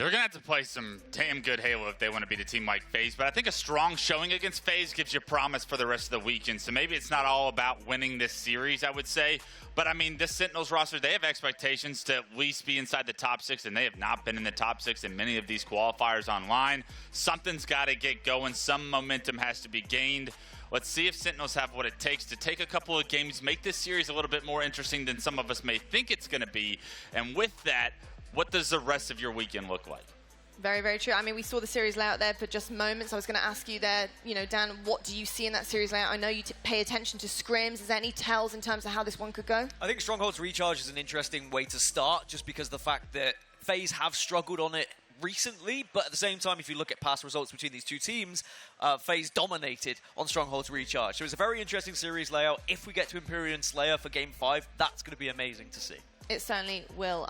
They're going to have to play some damn good Halo if they want to beat a team like FaZe, but I think a strong showing against FaZe gives you promise for the rest of the weekend, so maybe it's not all about winning this series, I would say, but I mean, this Sentinels roster, they have expectations to at least be inside the top 6, and they have not been in the top 6 in many of these qualifiers online. Something's got to get going. Some momentum has to be gained. Let's see if Sentinels have what it takes to take a couple of games, make this series a little bit more interesting than some of us may think it's going to be, and with that, what does the rest of your weekend look like? Very, very true. I mean, we saw the series layout there for just moments. I was going to ask you there, you know, Dan, what do you see in that series layout? I know you pay attention to scrims. Is there any tells in terms of how this one could go? I think Stronghold's Recharge is an interesting way to start, just because the fact that FaZe have struggled on it recently, but at the same time, if you look at past results between these two teams, FaZe dominated on Stronghold's Recharge. So it's a very interesting series layout. If we get to Empyrean Slayer for Game 5, that's going to be amazing to see. It certainly will.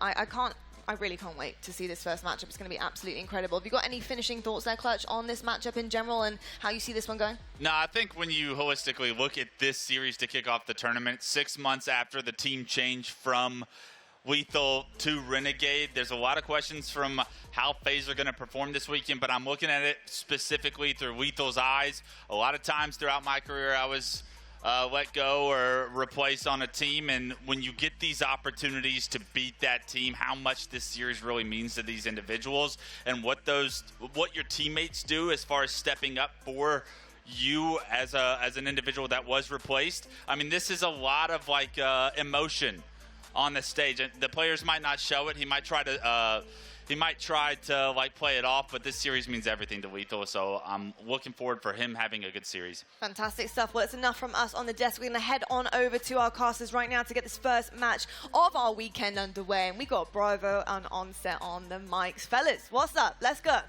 I really can't wait to see this first matchup. It's going to be absolutely incredible. Have you got any finishing thoughts there, Clutch, on this matchup in general and how you see this one going? No, I think when you holistically look at this series to kick off the tournament, 6 months after the team change from LethuL to Renegade, there's a lot of questions from how FaZe are going to perform this weekend, but I'm looking at it specifically through LethuL's eyes. A lot of times throughout my career, I was let go or replace on a team, and when you get these opportunities to beat that team, how much this series really means to these individuals and what your teammates do as far as stepping up for you as an individual that was replaced. I mean, this is a lot of like emotion on the stage. The players might not show it. He might try to like play it off, but this series means everything to LethuL, so I'm looking forward for him having a good series. Fantastic stuff. Well, it's enough from us on the desk. We're going to head on over to our casters right now to get this first match of our weekend underway, and we got Bravo and Onset on the mics. Fellas, what's up? Let's go.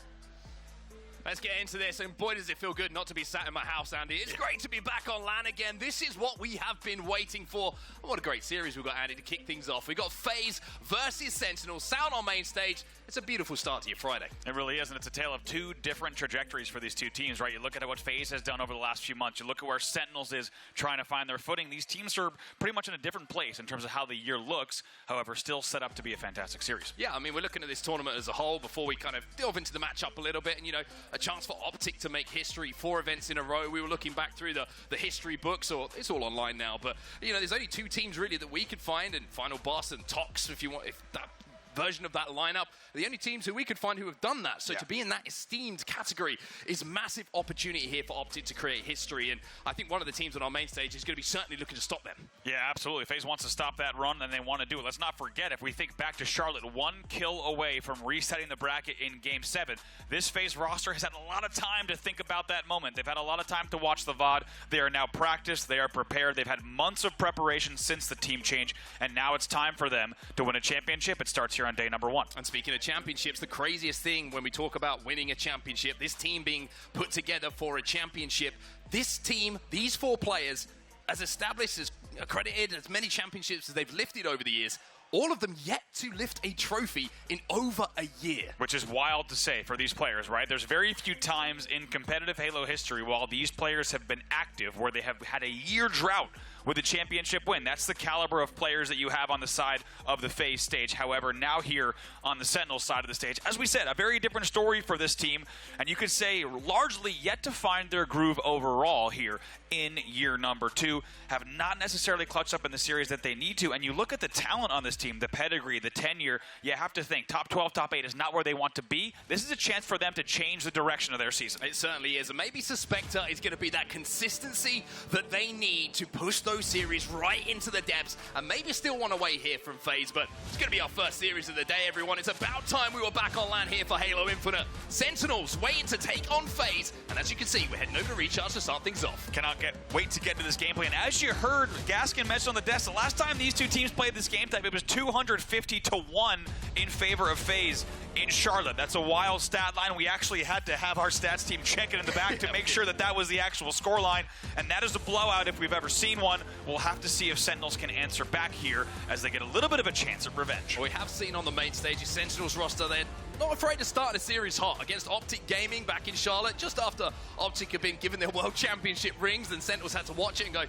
Let's get into this, and boy does it feel good not to be sat in my house, Andy. It's great to be back on LAN again. This is what we have been waiting for. And what a great series we've got, Andy, to kick things off. We've got FaZe versus Sentinels, sound on main stage. It's a beautiful start to your Friday. It really is, and it's a tale of two different trajectories for these two teams, right? You look at what FaZe has done over the last few months. You look at where Sentinels is trying to find their footing. These teams are pretty much in a different place in terms of how the year looks, however, still set up to be a fantastic series. Yeah, I mean, we're looking at this tournament as a whole before we kind of delve into the matchup a little bit, and, you know, a chance for Optic to make history, 4 events in a row. We were looking back through the history books, or it's all online now, but, you know, there's only 2 teams really that we could find, and Final Boss and Tox, if that version of that lineup, the only teams who we could find who have done that. So to be in that esteemed category is massive opportunity here for Optic to create history, and I think one of the teams on our main stage is going to be certainly looking to stop them. Yeah, absolutely. FaZe wants to stop that run, and they want to do it. Let's not forget, if we think back to Charlotte, 1 kill away from resetting the bracket in Game 7. This FaZe roster has had a lot of time to think about that moment. They've had a lot of time to watch the VOD. They are now practiced. They are prepared. They've had months of preparation since the team change, and now it's time for them to win a championship. It starts here on day number 1. And speaking of championships, the craziest thing when we talk about winning a championship, this team being put together for a championship, this team, these 4 players, as established, as accredited, as many championships as they've lifted over the years, all of them yet to lift a trophy in over a year. Which is wild to say for these players, right? There's very few times in competitive Halo history while these players have been active where they have had a year drought with a championship win. That's the caliber of players that you have on the side of the FaZe stage. However, now here on the Sentinels side of the stage, as we said, a very different story for this team, and you could say largely yet to find their groove overall here in year number 2, have not necessarily clutched up in the series that they need to, and you look at the talent on this team, the pedigree, the tenure, you have to think top 12, top 8 is not where they want to be. This is a chance for them to change the direction of their season. It certainly is, and maybe Suspector is going to be that consistency that they need to push those series right into the depths, and maybe still one away here from FaZe, but it's going to be our first series of the day, everyone. It's about time we were back on LAN here for Halo Infinite. Sentinels waiting to take on FaZe, and as you can see, we're heading over to Recharge to start things off. Cannot wait to get to this gameplay, and as you heard Gaskin mention on the desk, the last time these two teams played this game type, it was 250-1 in favor of FaZe in Charlotte. That's a wild stat line. We actually had to have our stats team check it in the back to make sure that that was the actual score line, and that is a blowout if we've ever seen one. We'll have to see if Sentinels can answer back here as they get a little bit of a chance at revenge. We have seen on the main stage a Sentinels roster, they're not afraid to start the series hot against Optic Gaming back in Charlotte, just after Optic had been given their World Championship rings, then Sentinels had to watch it and go,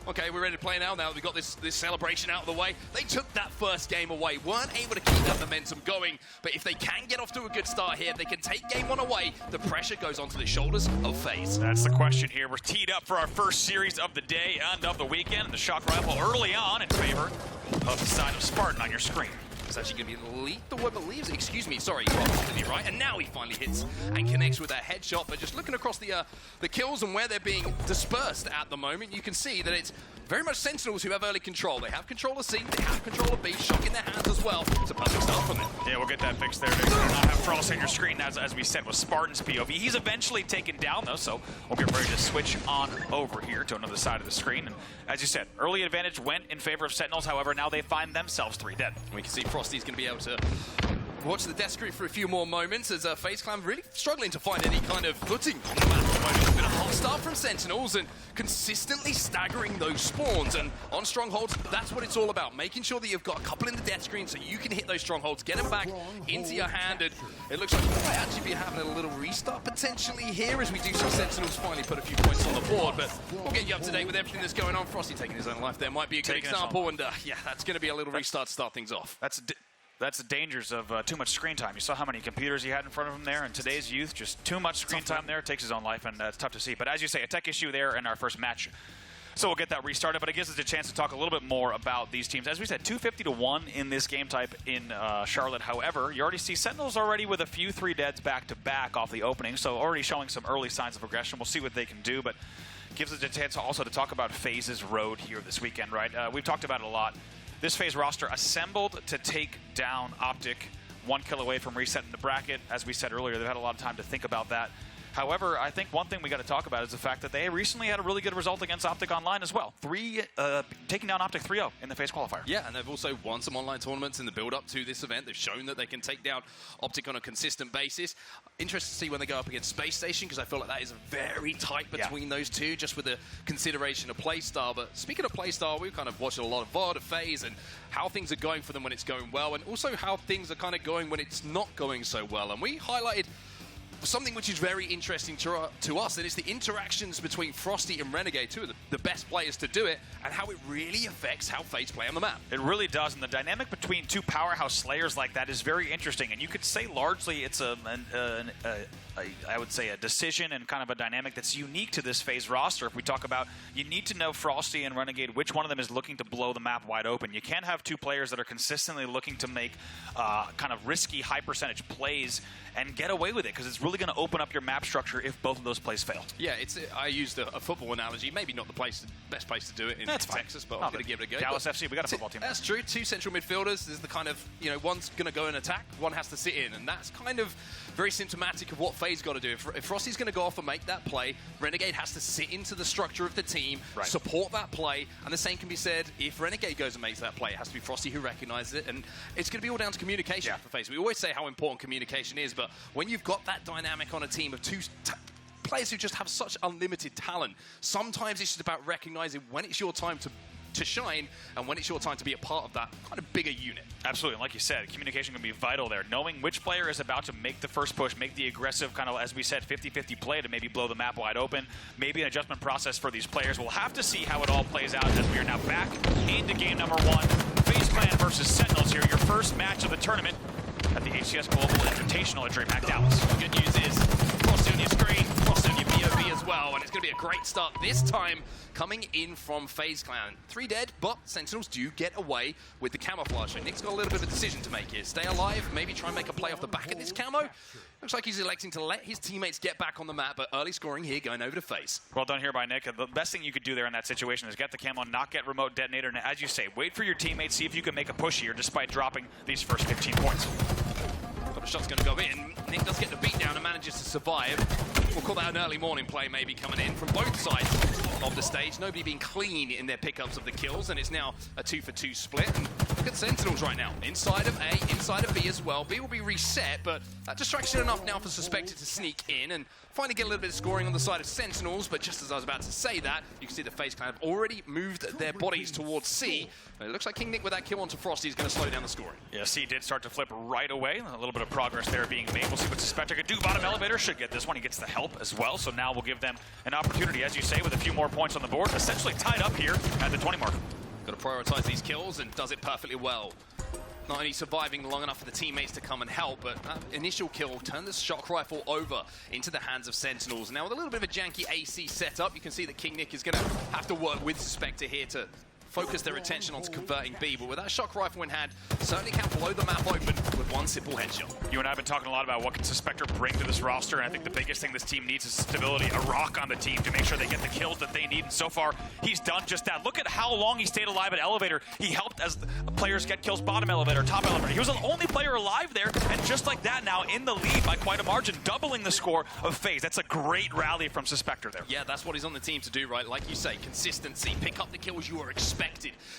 okay, we're ready to play now. Now that we've got this celebration out of the way. They took that first game away, weren't able to keep that momentum going. But if they can get off to a good start here, if they can take game 1 away, the pressure goes onto the shoulders of FaZe. That's the question here. We're teed up for our first series of the day and of the weekend. And the shock rifle early on in favor of the side of Spartan on your screen. It's actually going to be lethal, I believe. Excuse me, sorry, you are completely right. And now he finally hits and connects with that headshot. But just looking across the kills and where they're being dispersed at the moment, you can see that it's very much Sentinels who have early control. They have control of C, they have control of B, shock in their hands as well. It's a perfect start from them. Yeah, we'll get that fixed there. We'll not have Frosty on your screen, as we said, with Spartan's POV. He's eventually taken down, though, so we'll get ready to switch on over here to another side of the screen. And as you said, early advantage went in favor of Sentinels. However, now they find themselves 3 dead. We can see Frosty's going to be able to watch the death screen for a few more moments as FaZe Clan really struggling to find any kind of footing on the map at the moment. It's been a hot start from Sentinels and consistently staggering those spawns. And on strongholds, that's what it's all about. Making sure that you've got a couple in the death screen so you can hit those strongholds, get them back into your hand. And it looks like we might actually be having a little restart potentially here as we do see Sentinels finally put a few points on the board. But we'll get you up to date with everything that's going on. Frosty taking his own life there might be a good example. And yeah, that's going to be a little restart to start things off. That's the dangers of too much screen time. You saw how many computers he had in front of him there, and today's youth, just too much screen time there, takes his own life, and it's tough to see. But as you say, a tech issue there in our first match. So we'll get that restarted, but it gives us a chance to talk a little bit more about these teams. As we said, 250-1 in this game type in Charlotte. However, you already see Sentinels already with a few 3 deads back-to-back off the opening, so already showing some early signs of aggression. We'll see what they can do, but gives us a chance also to talk about FaZe's road here this weekend, right? We've talked about it a lot. This FaZe roster assembled to take down Optic, 1 kill away from resetting the bracket. As we said earlier, they've had a lot of time to think about that. However, I think one thing we got to talk about is the fact that they recently had a really good result against Optic Online as well. Taking down Optic 3-0 in the FaZe qualifier. Yeah, and they've also won some online tournaments in the build-up to this event. They've shown that they can take down Optic on a consistent basis. Interested to see when they go up against Space Station, because I feel like that is very tight between those two, just with the consideration of playstyle. But speaking of playstyle, we've kind of watched a lot of VOD of FaZe and how things are going for them when it's going well, and also how things are kind of going when it's not going so well. And we highlighted something which is very interesting to us, and it's the interactions between Frosty and Renegade, 2 of the best players to do it, and how it really affects how FaZe play on the map. It really does, and the dynamic between 2 powerhouse slayers like that is very interesting, and you could say largely it's I would say a decision and kind of a dynamic that's unique to this FaZe roster. If we talk about, you need to know Frosty and Renegade, which one of them is looking to blow the map wide open. You can't have 2 players that are consistently looking to make kind of risky, high percentage plays and get away with it, because it's really going to open up your map structure if both of those plays fail. Yeah, I used a football analogy. Maybe not the best place to do it in Texas, but I'm going to give it a go. Dallas FC, we got a football team. That's true. 2 central midfielders. There's the kind of, one's going to go and attack, one has to sit in, and that's kind of very symptomatic of what FaZe got to do. If Frosty's going to go off and make that play, Renegade has to sit into the structure of the team, support that play, and the same can be said if Renegade goes and makes that play. It has to be Frosty who recognizes it, and it's going to be all down to communication for FaZe. We always say how important communication is, but when you've got that dynamic on a team of 2 players who just have such unlimited talent, sometimes it's just about recognizing when it's your time to shine and when it's your time to be a part of that kind of bigger unit. Absolutely, and like you said, communication can be vital there. Knowing which player is about to make the first push, make the aggressive kind of, as we said, 50-50 play to maybe blow the map wide open, maybe an adjustment process for these players. We'll have to see how it all plays out as we are now back into game number 1. FaZe Clan versus Sentinels here, your first match of the tournament at the HCS Global Invitational at DreamHack Dallas. The good news is Frosty on your screen, Frosty on your POV as well, and it's going to be a great start this time coming in from FaZe Clan. 3 dead, but Sentinels do get away with the camouflage. So Nick's got a little bit of a decision to make here. Stay alive, maybe try and make a play off the back of this camo. Looks like he's electing to let his teammates get back on the map, but early scoring here going over to FaZe. Well done here by Nick. The best thing you could do there in that situation is get the camo, not get remote detonator, and as you say, wait for your teammates, see if you can make a push here despite dropping these first 15 points. Couple of shots going to go in. Nick does get the beat down and manages to survive. We'll call that an early morning play maybe coming in from both sides of the stage. Nobody being clean in their pickups of the kills, and it's now a 2-for-2 split. And look at Sentinels right now. Inside of A, inside of B as well. B will be reset, but that distraction enough now for Suspector to sneak in and finally get a little bit of scoring on the side of Sentinels. But just as I was about to say that, you can see the FaZe Clan have already moved their bodies towards C. It looks like KingNick with that kill onto Frosty is going to slow down the scoring. Yeah, C did start to flip right away. A little bit of progress there being made. We'll see what Suspector could do. Bottom elevator should get this one. He gets the help as well. So now we'll give them an opportunity, as you say, with a few more more points on the board. Essentially tied up here at the 20 mark. Got to prioritize these kills and does it perfectly well. Not only surviving long enough for the teammates to come and help, but that initial kill turned the shock rifle over into the hands of Sentinels. Now with a little bit of a janky AC setup, you can see that KingNick is going to have to work with Suspector here to focus their attention onto converting B, but with that shock rifle in hand, certainly can blow the map open with one simple headshot. You and I have been talking a lot about what can Suspector bring to this roster, and I think the biggest thing this team needs is stability, a rock on the team to make sure they get the kills that they need, and so far, he's done just that. Look at how long he stayed alive at elevator. He helped as players get kills bottom elevator, top elevator. He was the only player alive there, and just like that now in the lead by quite a margin, doubling the score of FaZe. That's a great rally from Suspector there. Yeah, that's what he's on the team to do, right? Like you say, consistency, pick up the kills you are expected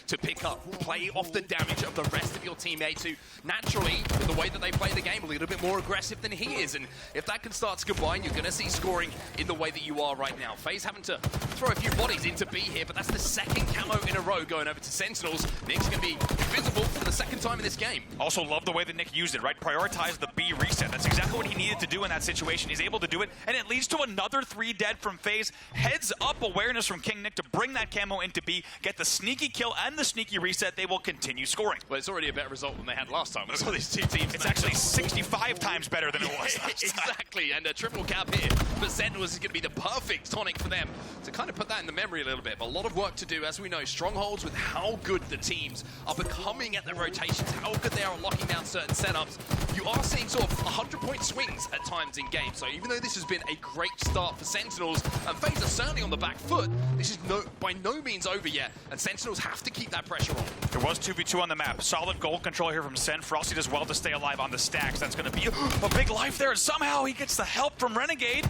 to pick up, play off the damage of the rest of your teammates who naturally, with the way that they play the game, a little bit more aggressive than he is. And if that can start to combine, you're going to see scoring in the way that you are right now. FaZe having to throw a few bodies into B here, but that's the second camo in a row going over to Sentinels. Nick's going to be invisible for the second time in this game. Also love the way that Nick used it, right? Prioritize the B reset. That's exactly what he needed to do in that situation. He's able to do it, and it leads to another 3 dead from FaZe. Heads up awareness from KingNick to bring that camo into B, get the sneaky kill and the sneaky reset. They will continue scoring. Well, it's already a better result than they had last time. Look at these two teams. It's actually 65 times better than it was last time. Exactly, and a triple cap here. But Sentinels is going to be the perfect tonic for them to kind of put that in the memory a little bit. But a lot of work to do, as we know. Strongholds with how good the teams are becoming at their rotations, how good they are at locking down certain setups. You are seeing sort of 100-point swings at times in games. So even though this has been a great start for Sentinels, and FaZe are certainly on the back foot, this is by no means over yet. And Sentinels have to keep that pressure on. There was 2v2 on the map. Solid goal control here from Sen. Frosty does well to stay alive on the stacks. That's going to be a big life there. And somehow he gets the help from Renegade.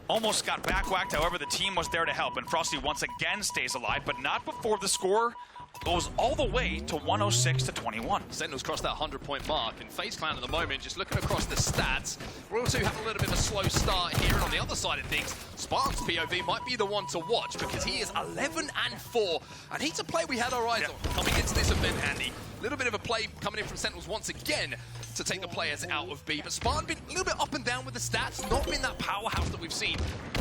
Almost got back-whacked. However, the team was there to help. And Frosty once again stays alive, but not before the score goes all the way to 106 to 21. Sentinels crossed that 100-point mark, and FaZe Clan at the moment, just looking across the stats, Royal 2 have a little bit of a slow start here, and on the other side of things, Spartan's POV might be the one to watch because he is 11-4, and he's a play we had our eyes on coming into this event, Andy. A little bit of a play coming in from Sentinels once again to take the players out of B, but Spartan been a little bit up and down with the stats, not been that powerhouse that we've seen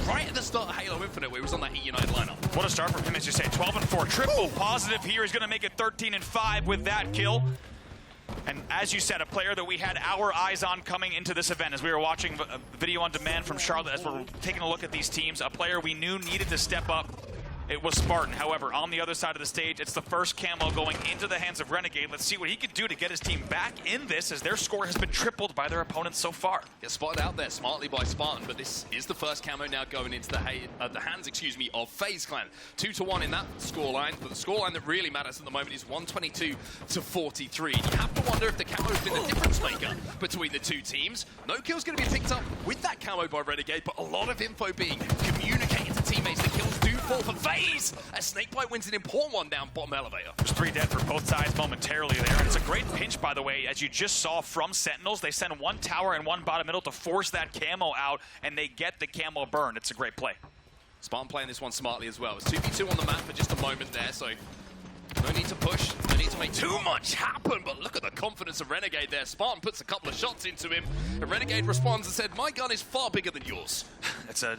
right at the start of Halo Infinite where he was on that Heat United lineup. What a start from him, as you say, 12-4, triple positive here. He's going to make it 13-5 with that kill. And as you said, a player that we had our eyes on coming into this event as we were watching a video on demand from Charlotte as we're taking a look at these teams, a player we knew needed to step up. It was Spartan. However, on the other side of the stage, it's the first camo going into the hands of Renegade. Let's see what he can do to get his team back in this, as their score has been tripled by their opponents so far. Gets spotted out there smartly by Spartan, but this is the first camo now going into the hands, of FaZe Clan. 2-1 in that scoreline, but the scoreline that really matters at the moment is 122 to 43. You have to wonder if the camo's been the difference maker between the two teams. No kill's going to be picked up with that camo by Renegade, but a lot of info being communicated to teammates. The kills do fall for FaZe, as SnakeBite wins an important one down bottom elevator. There's 3 dead for both sides momentarily there, and it's a great pinch, by the way, as you just saw from Sentinels. They send 1 tower and 1 bottom middle to force that camo out, and they get the camo burn. It's a great play. Spartan playing this one smartly as well. It's 2v2 on the map for just a moment there, so no need to push, no need to make too much happen, but look at the confidence of Renegade there. Spartan puts a couple of shots into him, and Renegade responds and said, "My gun is far bigger than yours." It's a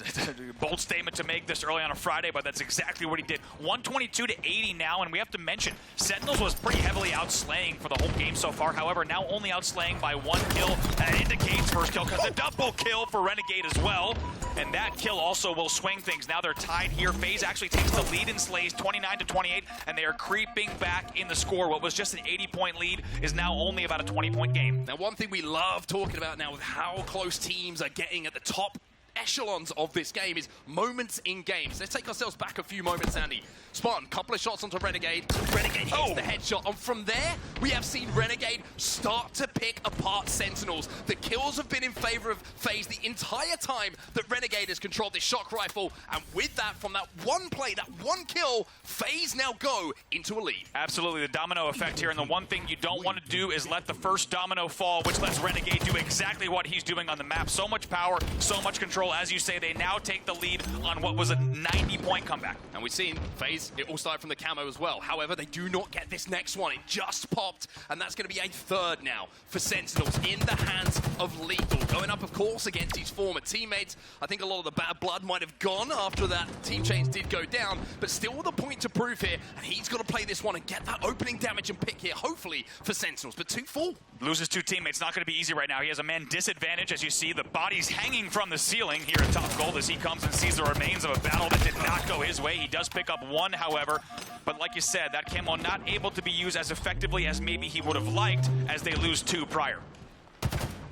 bold statement to make this early on a Friday, but that's exactly what he did. 122 to 80 now, and we have to mention, Sentinels was pretty heavily outslaying for the whole game so far. However, now only outslaying by 1 kill. That indicates first kill, because a double kill for Renegade as well. And that kill also will swing things. Now they're tied here. FaZe actually takes the lead in slays, 29 to 28, and they are creeping back in the score. What was just an 80-point lead is now only about a 20-point game. Now, one thing we love talking about now with how close teams are getting at the top echelons of this game is moments in games. Let's take ourselves back a few moments, Andy. Spartan, couple of shots onto Renegade. Renegade hits the headshot. And from there, we have seen Renegade start to pick apart Sentinels. The kills have been in favor of FaZe the entire time that Renegade has controlled this shock rifle. And with that, from that one play, that one kill, FaZe now go into a lead. Absolutely, the domino effect here. And the one thing you don't want to do is let the first domino fall, which lets Renegade do exactly what he's doing on the map. So much power, so much control. As you say, they now take the lead on what was a 90-point comeback. And we've seen FaZe, it all started from the camo as well. However, they do not get this next one. It just popped, and that's going to be a 3rd now for Sentinels in the hands of LethuL. going up, of course, against his former teammates. I think a lot of the bad blood might have gone after that team change did go down, but still with a point to prove here, and he's got to play this one and get that opening damage and pick here, hopefully, for Sentinels. But 2-4. Loses 2 teammates, not going to be easy right now. He has a man disadvantage, as you see. The bodies hanging from the ceiling here at top gold as he comes and sees the remains of a battle that did not go his way. He does pick up 1, however, but like you said, that camo not able to be used as effectively as maybe he would have liked as they lose 2 prior.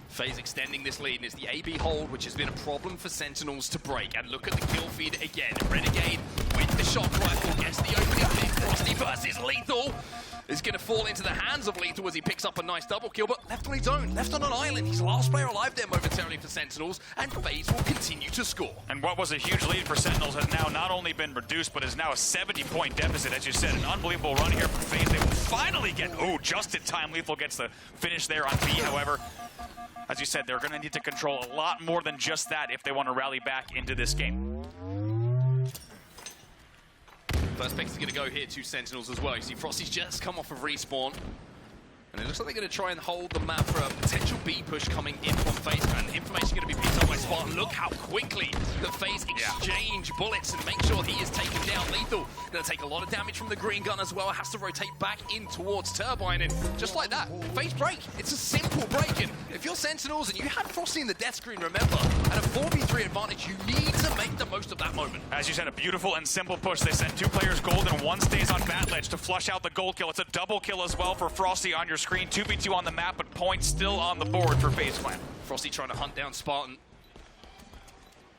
FaZe extending this lead, and it's the AB hold, which has been a problem for Sentinels to break. And look at the kill feed again. Renegade with the shock rifle gets the opening pick. Frosty versus LethuL is going to fall into the hands of LethuL as he picks up a nice double kill, but left on his own, left on an island. He's the last player alive there momentarily for Sentinels, and FaZe will continue to score. And what was a huge lead for Sentinels has now not only been reduced, but is now a 70-point deficit. As you said, an unbelievable run here for FaZe. They will finally get, just in time. LethuL gets the finish there on B, however. As you said, they're going to need to control a lot more than just that if they want to rally back into this game. First pick is going to go here to Sentinels as well. You see Frosty's just come off of respawn. And it looks like they're going to try and hold the map for a potential B push coming in from FaZe. And the information going to be picked up by Spartan. Look how quickly the FaZe exchange bullets and make sure he is taken down. LethuL going to take a lot of damage from the green gun as well. Has to rotate back in towards Turbine. And just like that, FaZe break. It's a simple break. And if you're Sentinels and you had Frosty in the death screen, remember, at a 4v3 advantage, you need to make the most of that moment. As you said, a beautiful and simple push. They sent 2 players gold and 1 stays on bat ledge to flush out the gold kill. It's a double kill as well for Frosty on your screen. 2v2 on the map, but points still on the board for FaZe Clan. Frosty trying to hunt down Spartan.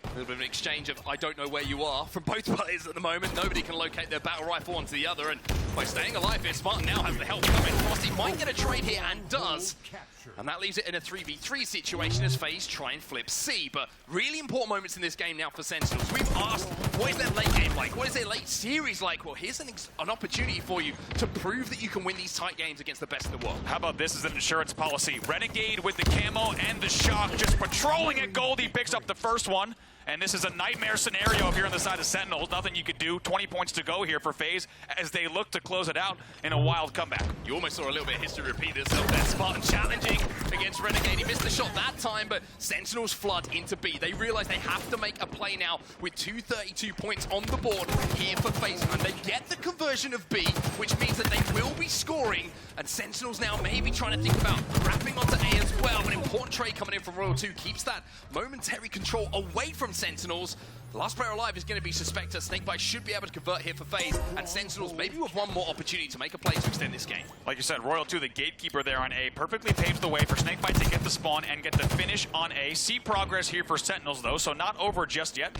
A little bit of an exchange of I don't know where you are from both players at the moment. Nobody can locate their battle rifle onto the other, and by staying alive here, Spartan now has the help coming. Frosty might get a trade here and does. And that leaves it in a 3v3 situation as FaZe try and flip C. But really important moments in this game now for Sentinels. We've asked, what is their late game like? What is their late series like? Well, here's an opportunity for you to prove that you can win these tight games against the best in the world. How about this as an insurance policy? Renegade with the camo and the shock, just patrolling at gold. He picks up the first one. And this is a nightmare scenario here on the side of Sentinels. Nothing you could do. 20 points to go here for FaZe as they look to close it out in a wild comeback. You almost saw a little bit of history repeat itself there. Spartan challenging against Renegade. He missed the shot that time, but Sentinels flood into B. They realize they have to make a play now with 232 points on the board here for FaZe. And they get the conversion of B, which means that they will be scoring. And Sentinels now maybe trying to think about wrapping onto A as well. An important trade coming in from Royal 2 keeps that momentary control away from Sentinels. The last player alive is going to be Suspector. SnakeBite should be able to convert here for FaZe, and Sentinels maybe with one more opportunity to make a play to extend this game. Like you said, Royal 2, the gatekeeper there on A, perfectly paves the way for SnakeBite to get the spawn and get the finish on A. See progress here for Sentinels, though, so not over just yet.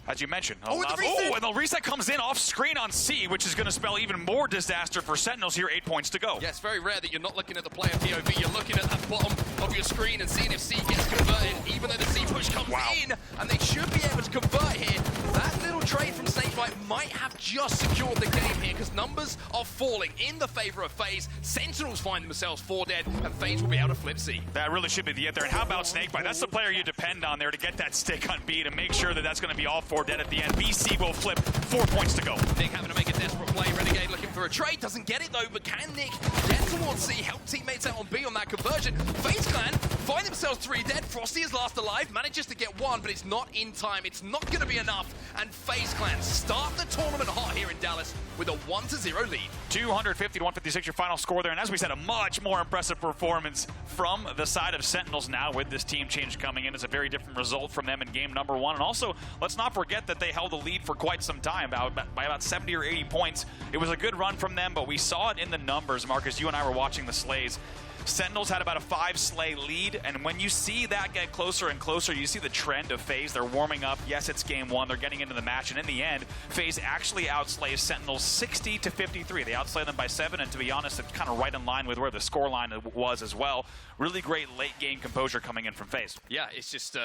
As you mentioned. And the reset comes in off screen on C, which is going to spell even more disaster for Sentinels here. 8 points to go. Yeah, it's very rare that you're not looking at the player POV. You're looking at the bottom of your screen and seeing if C gets converted, even though the C push comes in, and they should be able to convert here. That little trade from SnakeBite might have just secured the game here, because numbers are falling in the favor of FaZe. Sentinels find themselves 4 dead, and FaZe will be able to flip C. That really should be the hit there. And how about SnakeBite? That's the player you depend on there to get that stick on B, to make sure that that's going to be all 4 dead at the end. BC will flip. 4 points to go. Nick having to make a desperate play. Renegade looking for a trade. Doesn't get it though, but can Nick get towards C, help teammates out on B on that conversion? FaZe Clan find themselves 3 dead. Frosty is last alive, manages to get 1, but it's not in time. It's not going to be enough. And FaZe Clan start the tournament hot here in Dallas with a 1-0 lead. 250 to 156 your final score there. And as we said, a much more impressive performance from the side of Sentinels now with this team change coming in. It's a very different result from them in game number 1. And also, let's not forget that they held the lead for quite some time, by about 70 or 80 points. It was a good run from them, but we saw it in the numbers, Marcus. You and I were watching the slays. Sentinels had about a 5 slay lead, and when you see that get closer and closer, you see the trend of FaZe. They're warming up. Yes, it's game 1. They're getting into the match, and in the end, FaZe actually outslays Sentinels 60-53. They outslay them by 7, and to be honest, it's kind of right in line with where the scoreline was as well. Really great late game composure coming in from FaZe. Yeah, it's just,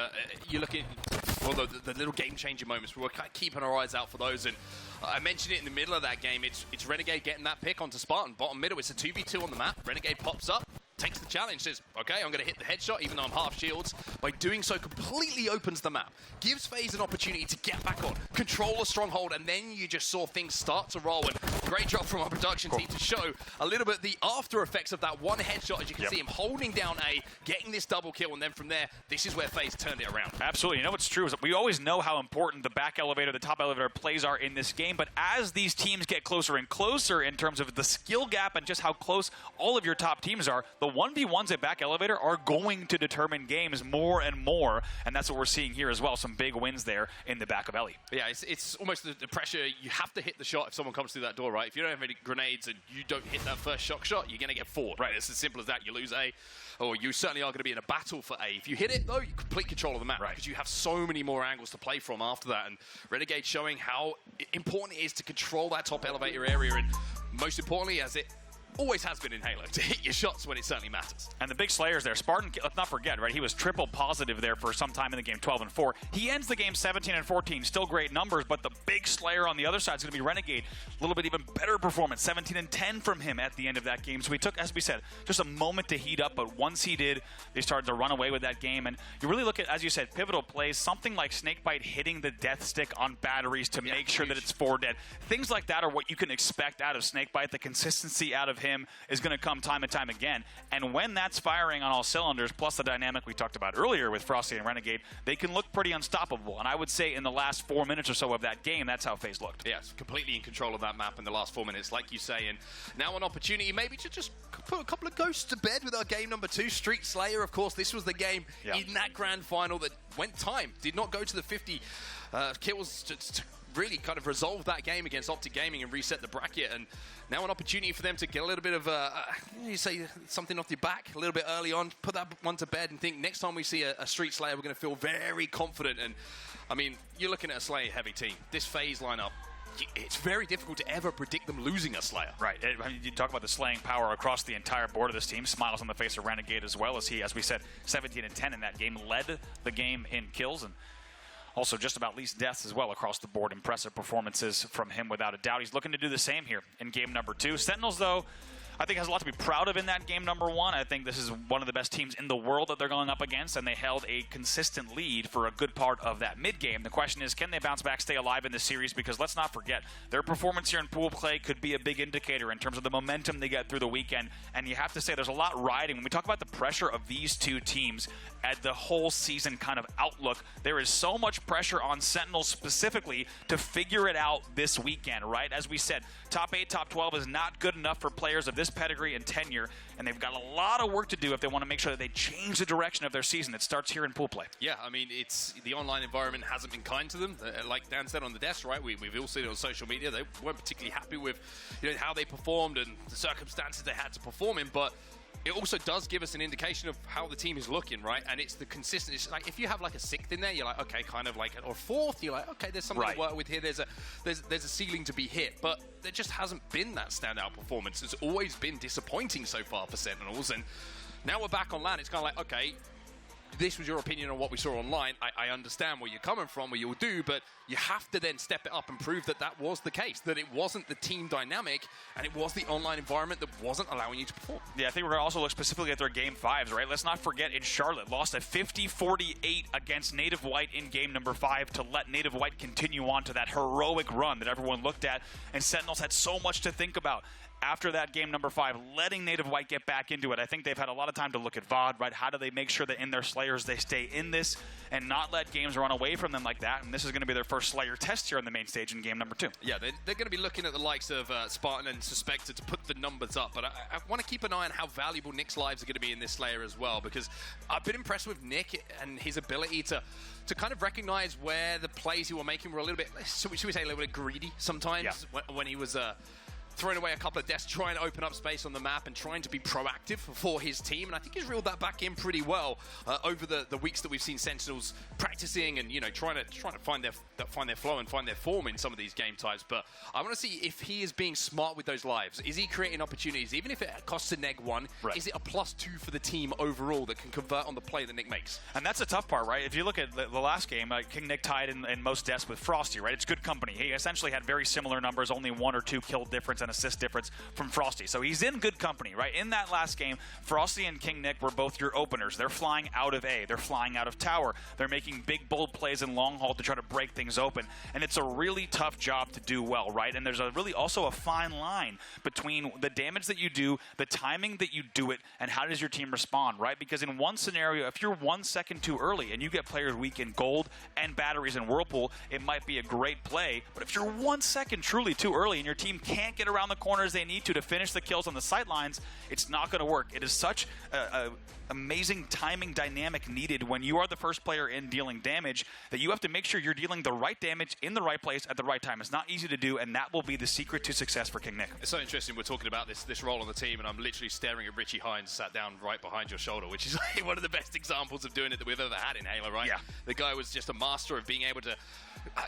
you look at the little game-changer moments. We're kind of keeping our eyes out for those, and I mentioned it in the middle of that game. It's Renegade getting that pick onto Spartan. Bottom middle, it's a 2v2 on the map. Renegade pops up. takes the challenge, says, okay, I'm going to hit the headshot even though I'm half shields. By doing so, completely opens the map, gives FaZe an opportunity to get back on, control a stronghold, and then you just saw things start to roll. And great job from our production team to show a little bit the after effects of that one headshot. As you can see him holding down A, getting this double kill, and then from there, this is where FaZe turned it around. Absolutely. You know what's true is that we always know how important the back elevator, the top elevator plays are in this game, but as these teams get closer and closer in terms of the skill gap and just how close all of your top teams are, the 1v1s at back elevator are going to determine games more and more, and that's what we're seeing here as well. Some big wins there in the back of Ellie. Yeah, it's almost the pressure. You have to hit the shot if someone comes through that door, right? If you don't have any grenades and you don't hit that first shock shot, you're going to get fought, right? It's as simple as that. You lose A, or you certainly are going to be in a battle for A. If you hit it, though, you complete control of the map, because you have so many more angles to play from after that. And Renegade showing how important it is to control that top elevator area, and most importantly, as it always has been in Halo, to hit your shots when it certainly matters. And the big slayers there. Spartan, let's not forget, right? He was triple positive there for some time in the game, 12-4. He ends the game 17-14. Still great numbers, but the big slayer on the other side is going to be Renegade. A little bit even better performance, 17-10 from him at the end of that game. So he took, as we said, just a moment to heat up, but once he did, they started to run away with that game. And you really look at, as you said, pivotal plays, something like SnakeBite hitting the death stick on batteries to make sure that it's forward dead. Things like that are what you can expect out of SnakeBite. The consistency out of him is going to come time and time again. And when that's firing on all cylinders, plus the dynamic we talked about earlier with Frosty and Renegade, they can look pretty unstoppable. And I would say in the last 4 minutes or so of that game, that's how FaZe looked. Yes, completely in control of that map in the last 4 minutes, like you say. And now an opportunity maybe to just put a couple of ghosts to bed with our game number 2, Street Slayer. Of course, this was the game in that grand final that went time, did not go to the 50 kills to really kind of resolve that game against Optic Gaming and reset the bracket. And now an opportunity for them to get a little bit of you say something off your back a little bit early on, put that one to bed, and think next time we see a Street Slayer, we're going to feel very confident. And I mean, you're looking at a Slayer heavy team. This FaZe lineup, it's very difficult to ever predict them losing a Slayer. Right. I mean, you talk about the slaying power across the entire board of this team. Smiles on the face of Renegade as well, as he, as we said, 17-10 in that game, led the game in kills, and also just about least deaths as well across the board. Impressive performances from him without a doubt. He's looking to do the same here in game number 2. Sentinels, though, I think has a lot to be proud of in that game number 1. I think this is one of the best teams in the world that they're going up against, and they held a consistent lead for a good part of that mid-game. The question is, can they bounce back, stay alive in this series? Because let's not forget, their performance here in pool play could be a big indicator in terms of the momentum they get through the weekend. And you have to say there's a lot riding. When we talk about the pressure of these two teams at the whole season kind of outlook, there is so much pressure on Sentinels specifically to figure it out this weekend, right? As we said, top 8, top 12 is not good enough for players of this pedigree and tenure, and they've got a lot of work to do if they want to make sure that they change the direction of their season. It starts here in pool play. Yeah, I mean, it's the online environment hasn't been kind to them. Like Dan said on the desk, right? We've all seen it on social media. They weren't particularly happy with how they performed and the circumstances they had to perform in, but it also does give us an indication of how the team is looking, right? And it's the consistency. It's like if you have like a 6th in there, you're like, okay, kind of like, or 4th, you're like, okay, there's something to work with here. There's a ceiling to be hit, but there just hasn't been that standout performance. It's always been disappointing so far for Sentinels, and now we're back on land. It's kind of like, okay, this was your opinion on what we saw online. I understand where you're coming from, what you'll do, but you have to then step it up and prove that that was the case, that it wasn't the team dynamic and it was the online environment that wasn't allowing you to perform. Yeah, I think we're going to also look specifically at their game 5s, right? Let's not forget in Charlotte, lost at 50-48 against Native White in game number 5 to let Native White continue on to that heroic run that everyone looked at, and Sentinels had so much to think about. After that game number 5, letting Native White get back into it. I think they've had a lot of time to look at VOD, right? How do they make sure that in their Slayers they stay in this and not let games run away from them like that? And this is going to be their first Slayer test here on the main stage in game number 2. Yeah, they're going to be looking at the likes of Spartan and Suspector to put the numbers up. But I want to keep an eye on how valuable Nick's lives are going to be in this Slayer as well, because I've been impressed with Nick and his ability to kind of recognize where the plays he were making were a little bit, should we say a little bit greedy sometimes, when he was throwing away a couple of deaths, trying to open up space on the map and trying to be proactive for his team. And I think he's reeled that back in pretty well over the weeks that we've seen Sentinels practicing and trying to find their flow and find their form in some of these game types. But I want to see if he is being smart with those lives. Is he creating opportunities, even if it costs a -1? Right. Is it a +2 for the team overall that can convert on the play that Nick makes? And that's a tough part, right? If you look at the last game, KingNick tied in most deaths with Frosty, right? It's good company. He essentially had very similar numbers, only 1 or 2 kill difference, an assist difference from Frosty. So he's in good company, right? In that last game, Frosty and KingNick were both your openers. They're flying out of A. They're flying out of tower. They're making big, bold plays in long haul to try to break things open. And it's a really tough job to do well, right? And there's really also a fine line between the damage that you do, the timing that you do it, and how does your team respond, right? Because in one scenario, if you're 1 second too early and you get players weak in gold and batteries in Whirlpool, it might be a great play. But if you're 1 second truly too early and your team can't get around the corners they need to finish the kills on the sight lines, it's not going to work. It is such a amazing timing dynamic needed when you are the first player in dealing damage that you have to make sure you're dealing the right damage in the right place at the right time. It's not easy to do, and that will be the secret to success for KingNick. It's so interesting. We're talking about this role on the team, and I'm literally staring at Richie Hines sat down right behind your shoulder, which is like one of the best examples of doing it that we've ever had in Halo, right? Yeah. The guy was just a master of being able to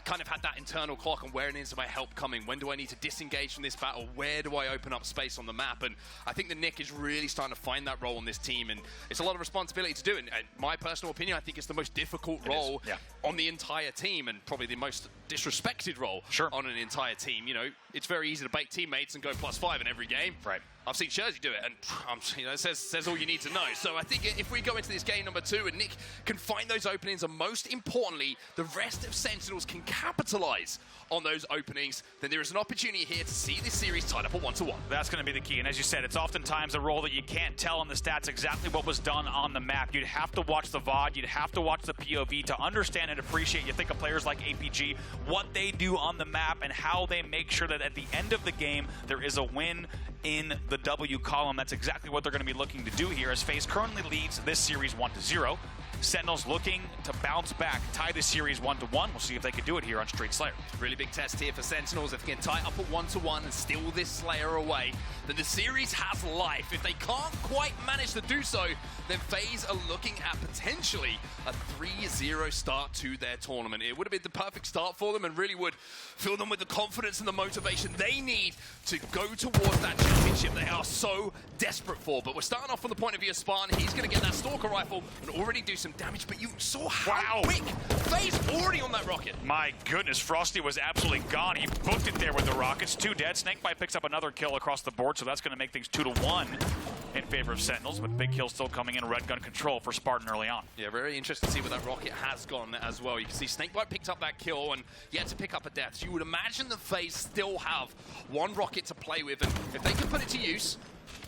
kind of had that internal clock on where is my help coming, when do I need to disengage from this battle, where do I open up space on the map, and I think that Nick is really starting to find that role on this team, and it's a lot of responsibility to do it. And my personal opinion, I think it's the most difficult role on the entire team, and probably the most disrespected role on an entire team. You know, it's very easy to bait teammates and go +5 in every game. Right. I've seen Jersey do it, and you know, it says all you need to know. So I think if we go into this game number 2 and Nick can find those openings, and most importantly, the rest of Sentinels can capitalize on those openings, then there is an opportunity here to see this series tied up at 1-1. That's going to be the key. And as you said, it's oftentimes a role that you can't tell on the stats exactly what was done on the map. You'd have to watch the VOD. You'd have to watch the POV to understand and appreciate. You think of players like APG, what they do on the map and how they make sure that at the end of the game, there is a win in the W column. That's exactly what they're going to be looking to do here, as FaZe currently leads this series 1-0. Sentinels looking to bounce back, tie the series 1-1. We'll see if they can do it here on Street Slayer. Really big test here for Sentinels. If they can tie up at 1-1 and steal this Slayer away, then the series has life. If they can't quite manage to do so, then FaZe are looking at potentially a 3-0 start to their tournament. It would have been the perfect start for them and really would fill them with the confidence and the motivation they need to go towards that championship they are so desperate for. But we're starting off from the point of view of Spartan. He's going to get that Stalker Rifle and already do some damage, but you saw how quick FaZe already on that rocket. My goodness, Frosty was absolutely gone. He booked it there with the rockets. 2 dead. SnakeBite picks up another kill across the board, so that's going to make things 2-1 in favor of Sentinels, but big kill still coming in, red gun control for Spartan early on. Yeah, very interesting to see where that rocket has gone as well. You can see SnakeBite picked up that kill and yet to pick up a death. So you would imagine that FaZe still have 1 rocket to play with, and if they can put it to use,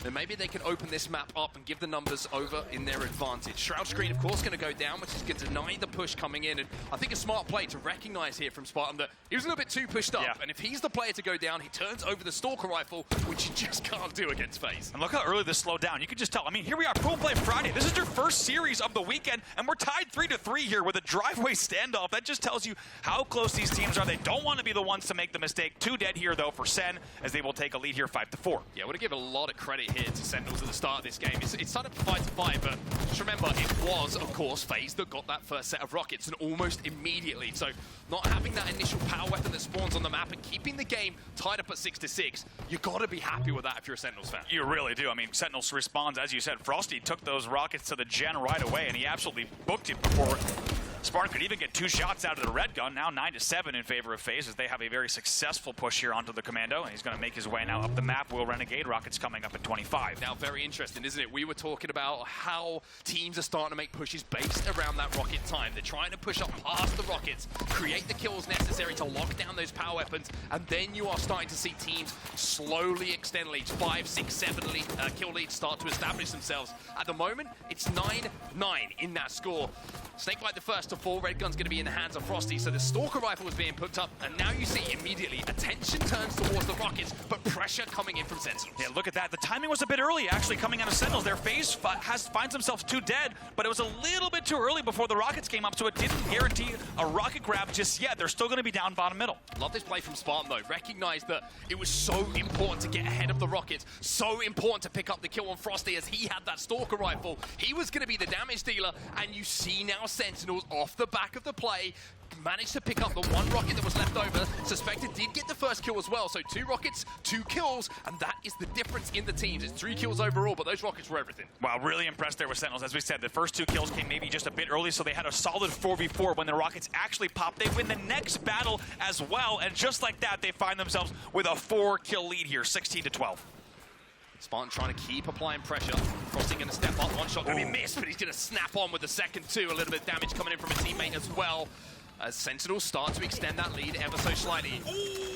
then maybe they can open this map up and give the numbers over in their advantage. Shroud Screen, of course, going to go down, which is going to deny the push coming in. And I think a smart play to recognize here from Spartan that he was a little bit too pushed up. And if he's the player to go down, he turns over the Stalker Rifle, which you just can't do against FaZe. And look how early this slowed down. You can just tell. I mean, here we are, Pro Play Friday. This is your first series of the weekend, and we're tied 3-3 here with a driveway standoff. That just tells you how close these teams are. They don't want to be the ones to make the mistake. 2 dead here, though, for Sen, as they will take a lead here 5-4. Yeah, I want to give a lot of credit here to Sentinels at the start of this game. It's started 5-5, but just remember, it was, of course, FaZe that got that first set of rockets, and almost immediately. So not having that initial power weapon that spawns on the map and keeping the game tied up at 6-6, you got to be happy with that if you're a Sentinels fan. You really do. I mean, Sentinels responds, as you said. Frosty took those rockets to the gen right away, and he absolutely booked it before Spartan could even get 2 shots out of the red gun. Now 9-7 in favor of FaZe, as they have a very successful push here onto the Commando, and he's going to make his way now up the map. Will Renegade, rockets coming up at 25. Now, very interesting, isn't it? We were talking about how teams are starting to make pushes based around that rocket time. They're trying to push up past the rockets, create the kills necessary to lock down those power weapons, and then you are starting to see teams slowly extend leads. 5, 6, 7 kill leads start to establish themselves. At the moment, it's 9-9 in that score. SnakeBite the first to fall. Red gun's going to be in the hands of Frosty, so the Stalker Rifle is being picked up, and now you see immediately attention turns towards the rockets, but pressure coming in from Sentinels. Yeah, look at that. The timing was a bit early, actually, coming out of Sentinels. Their FaZe finds themselves 2 dead, but it was a little bit too early before the rockets came up, so it didn't guarantee a rocket grab just yet. They're still going to be down bottom middle. Love this play from Spartan, though. Recognize that it was so important to get ahead of the rockets, so important to pick up the kill on Frosty as he had that Stalker Rifle. He was going to be the damage dealer, and you see now Sentinels off the back of the play, managed to pick up the one rocket that was left over. Suspector did get the first kill as well, so 2 rockets, 2 kills, and that is the difference in the teams. It's 3 kills overall, but those rockets were everything. Wow, really impressed there with Sentinels. As we said, the first 2 kills came maybe just a bit early, so they had a solid 4v4. When the rockets actually pop, they win the next battle as well, and just like that, they find themselves with a 4-kill lead here, 16-12. Spartan trying to keep applying pressure. Frosty going to step up. One shot going to be missed, but he's going to snap on with the second 2. A little bit of damage coming in from a teammate as well. As Sentinels start to extend that lead ever so slightly.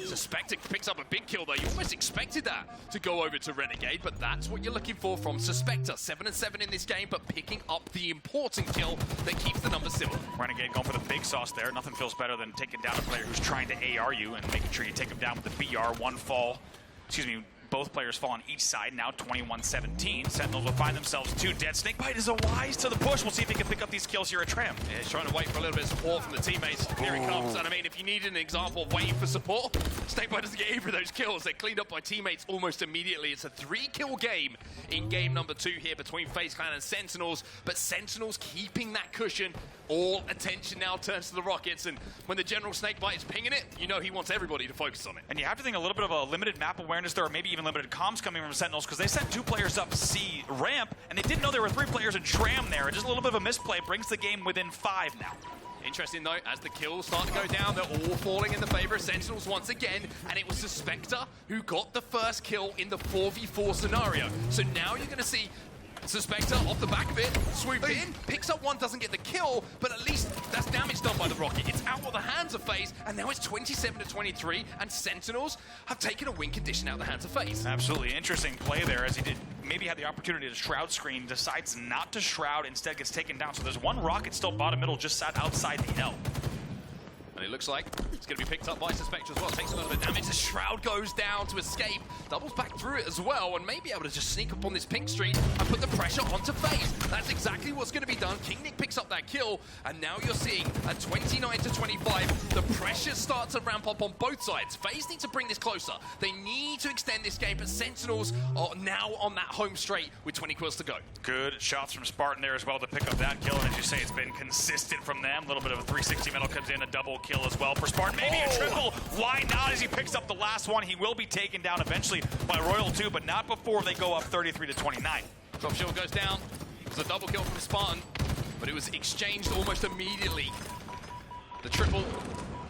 Suspector picks up a big kill though. You almost expected that to go over to Renegade, but that's what you're looking for from Suspector. 7-7 in this game, but picking up the important kill that keeps the numbers similar. Renegade going for the big sauce there. Nothing feels better than taking down a player who's trying to AR you and making sure you take him down with the BR. One fall. Excuse me. Both players fall on each side, now 21-17. Sentinels will find themselves 2 dead. SnakeBite is a wise to the push. We'll see if he can pick up these kills here at Tram. Yeah, he's trying to wait for a little bit of support from the teammates. Here he comes. And I mean, if you needed an example of waiting for support, SnakeBite doesn't get either of those kills. They're cleaned up by teammates almost immediately. It's a 3-kill game in game number 2 here between FaZe Clan and Sentinels. But Sentinels keeping that cushion. All attention now turns to the rockets. And when the general SnakeBite is pinging it, you know he wants everybody to focus on it. And you have to think a little bit of a limited map awareness there, or maybe even limited comms coming from Sentinels, because they sent 2 players up C ramp, and they didn't know there were 3 players in Tram there. Just a little bit of a misplay brings the game within 5 now. Interesting though, as the kills start to go down, they're all falling in the favor of Sentinels once again, and it was Suspector who got the first kill in the 4v4 scenario. So now you're going to see Suspector off the back of it, swoop in, picks up one, doesn't get the kill, but at least that's damage done by the rocket. It's out of the hands of FaZe, and now it's 27-23, and Sentinels have taken a win condition out of the hands of FaZe. Absolutely interesting play there, as he did maybe had the opportunity to shroud screen, decides not to shroud, instead gets taken down. So there's one rocket still bottom middle, just sat outside the L. And it looks like it's going to be picked up by Suspector as well. Takes a little bit of damage. The shroud goes down to escape. Doubles back through it as well, and may be able to just sneak up on this pink street and put the pressure onto FaZe. That's exactly what's going to be done. KingNick picks up that kill, and now you're seeing at 29-25, the pressure starts to ramp up on both sides. FaZe need to bring this closer. They need to extend this game, but Sentinels are now on that home straight with 20 kills to go. Good shots from Spartan there as well to pick up that kill, and as you say, it's been consistent from them. A little bit of a 360 metal comes in, a double kill as well for Spartan. Maybe a triple. Why not? As he picks up the last one, he will be taken down eventually by Royal 2, but not before they go up 33-29. Drop shield goes down. It was a double kill from Spartan, but it was exchanged almost immediately. The triple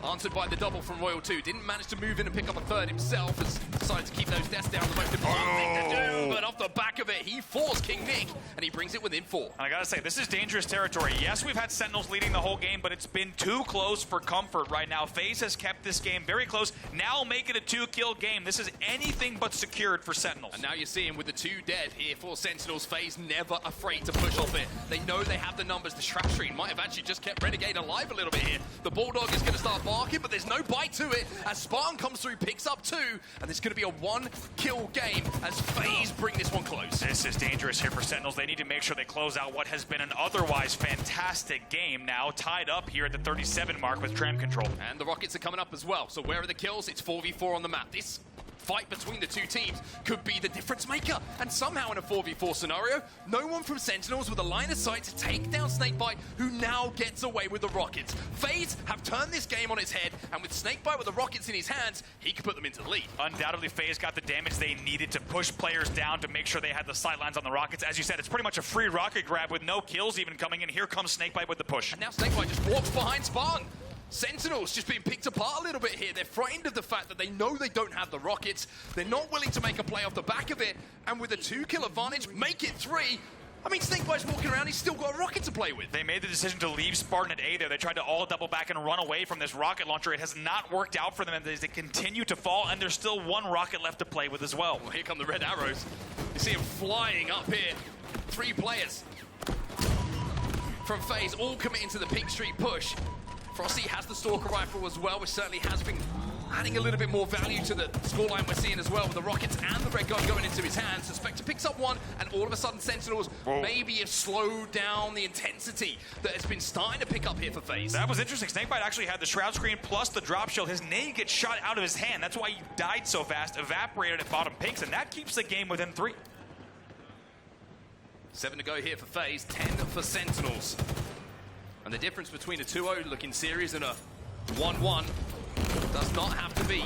answered by the double from Royal 2. Didn't manage to move in and pick up a third himself, as decided to keep those deaths down. The most important thing to do, but off the back of it, he forced KingNick, and he brings it within 4. And I gotta say, this is dangerous territory. Yes, we've had Sentinels leading the whole game, but it's been too close for comfort right now. FaZe has kept this game very close. Now make it a 2-kill game. This is anything but secured for Sentinels. And now you're seeing with the 2 dead here for Sentinels, FaZe never afraid to push off it. They know they have the numbers. The Shrap Stream might have actually just kept Renegade alive a little bit here. The Bulldog is going to start barking, but there's no bite to it as Spartan comes through, picks up 2, and it's going to be a 1-kill game as FaZe bring this one close. This is dangerous here for Sentinels. They need to make sure they close out what has been an otherwise fantastic game, now tied up here at the 37 mark with tram control. And the Rockets are coming up as well. So where are the kills? It's 4v4 on the map. This fight between the 2 teams could be the difference maker. And somehow in a 4v4 scenario, no one from Sentinels with a line of sight to take down SnakeBite, who now gets away with the Rockets. FaZe have turned this game on its head, and with SnakeBite with the Rockets in his hands, he can put them into the lead. Undoubtedly, FaZe got the damage they needed to push players down to make sure they had the sightlines on the Rockets. As you said, it's pretty much a free rocket grab with no kills even coming in. Here comes SnakeBite with the push. And now SnakeBite just walks behind Spartan. Sentinels just being picked apart a little bit here. They're frightened of the fact that they know they don't have the Rockets. They're not willing to make a play off the back of it. And with a 2-kill advantage, make it 3. I mean, SnakeBite's walking around, he's still got a rocket to play with. They made the decision to leave Spartan at A there. They tried to all double back and run away from this rocket launcher. It has not worked out for them as they continue to fall, and there's still 1 rocket left to play with as well. Well, here come the red arrows. You see them flying up here. 3 players from FaZe all committing to the Pink Street push. Frosty has the Stalker Rifle as well, which certainly has been adding a little bit more value to the scoreline we're seeing as well, with the Rockets and the Red Gun going into his hands. Suspector picks up 1, and all of a sudden Sentinels maybe have slowed down the intensity that has been starting to pick up here for FaZe. That was interesting. SnakeBite actually had the Shroud Screen plus the drop shield. His nade gets shot out of his hand. That's why he died so fast, evaporated at bottom pinks, and that keeps the game within 3. 7 to go here for FaZe, 10 for Sentinels. And the difference between a 2-0 looking series and a 1-1 does not have to be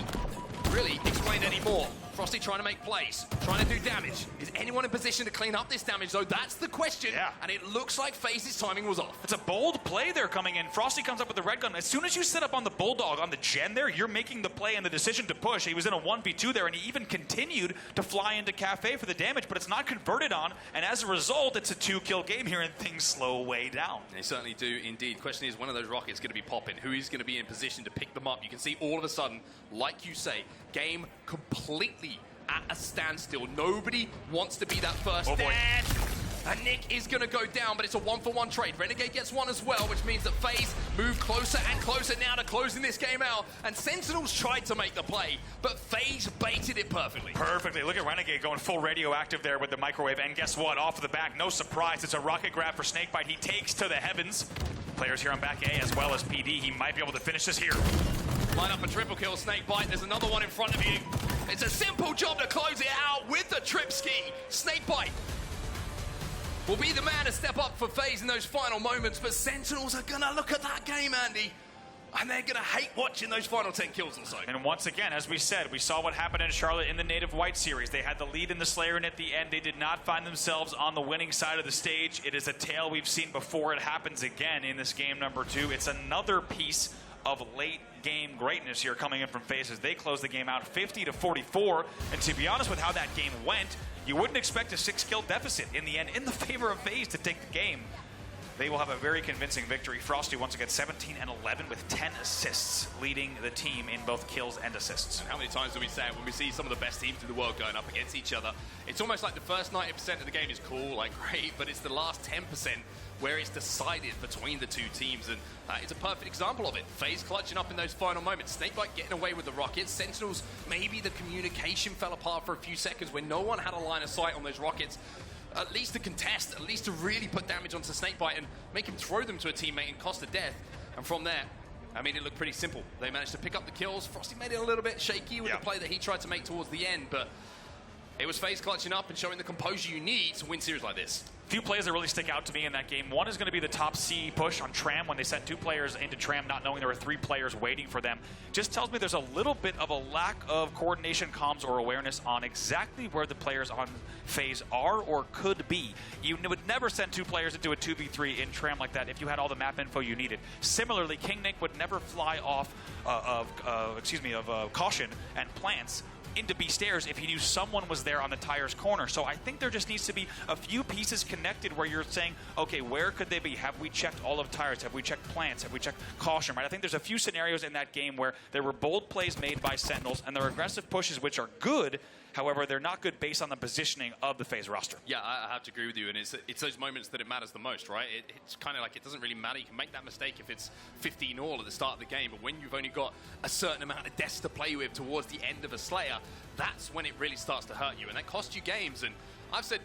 really explained anymore. Frosty trying to make plays, trying to do damage. Is anyone in position to clean up this damage, though? That's the question. Yeah. And it looks like FaZe's timing was off. It's a bold play there coming in. Frosty comes up with the red gun. As soon as you set up on the Bulldog, on the Gen there, you're making the play and the decision to push. He was in a 1v2 there, and he even continued to fly into Cafe for the damage, but it's not converted on, and as a result, it's a 2-kill game here, and things slow way down. They certainly do indeed. Question is, when are those rockets going to be popping? Who is going to be in position to pick them up? You can see all of a sudden, like you say, game completely at a standstill. Nobody wants to be that first stand. And Nick is going to go down, but it's a 1-for-1 trade. Renegade gets one as well, which means that FaZe move closer and closer now to closing this game out. And Sentinels tried to make the play, but FaZe baited it perfectly. Perfectly. Look at Renegade going full radioactive there with the microwave. And guess what? Off of the back, no surprise. It's a rocket grab for SnakeBite. He takes to the heavens. Players here on back A as well as PD. He might be able to finish this here. Line up a triple kill, SnakeBite. There's another one in front of you. It's a simple job to close it out with the trip ski. SnakeBite will be the man to step up for FaZe in those final moments, but Sentinels are going to look at that game, Andy, and they're going to hate watching those final 10 kills or so. And once again, as we said, we saw what happened in Charlotte in the Native White series. They had the lead in the Slayer, and at the end, they did not find themselves on the winning side of the stage. It is a tale we've seen before. It happens again in this game number 2. It's another piece of late game greatness here coming in from FaZe as they close the game out 50-44. And to be honest with how that game went, you wouldn't expect a 6-kill deficit in the end in the favor of FaZe to take the game. They will have a very convincing victory. Frosty once again 17 and 11 with 10 assists, leading the team in both kills and assists. And how many times do we say it when we see some of the best teams in the world going up against each other? It's almost like the first 90% of the game is cool, like great, but it's the last 10% where it's decided between the two teams, and it's a perfect example of it. FaZe clutching up in those final moments. SnakeBite getting away with the rockets. Sentinels, maybe the communication fell apart for a few seconds when no one had a line of sight on those rockets. At least to contest, at least to really put damage onto SnakeBite and make him throw them to a teammate and cost a death. And from there, I mean, it looked pretty simple. They managed to pick up the kills. Frosty made it a little bit shaky with the play that he tried to make towards the end, but it was FaZe clutching up and showing the composure you need to win series like this. Few plays that really stick out to me in that game. One is going to be the top C push on Tram when they sent 2 players into Tram, not knowing there were 3 players waiting for them. Just tells me there's a little bit of a lack of coordination, comms, or awareness on exactly where the players on FaZe are or could be. You would never send 2 players into a 2v3 in Tram like that if you had all the map info you needed. Similarly, KingNick would never fly off of Caution and Plants into B stairs if he knew someone was there on the tires corner. So I think there just needs to be a few pieces connected where you're saying, okay, where could they be? Have we checked all of tires? Have we checked Plants? Have we checked Caution? Right? I think there's a few scenarios in that game where there were bold plays made by Sentinels and there are aggressive pushes which are good. However, they're not good based on the positioning of the FaZe roster. Yeah, I have to agree with you, and it's those moments that it matters the most, right? It's kind of like it doesn't really matter. You can make that mistake if it's 15-all at the start of the game, but when you've only got a certain amount of deaths to play with towards the end of a Slayer, that's when it really starts to hurt you, and that costs you games. And I've said,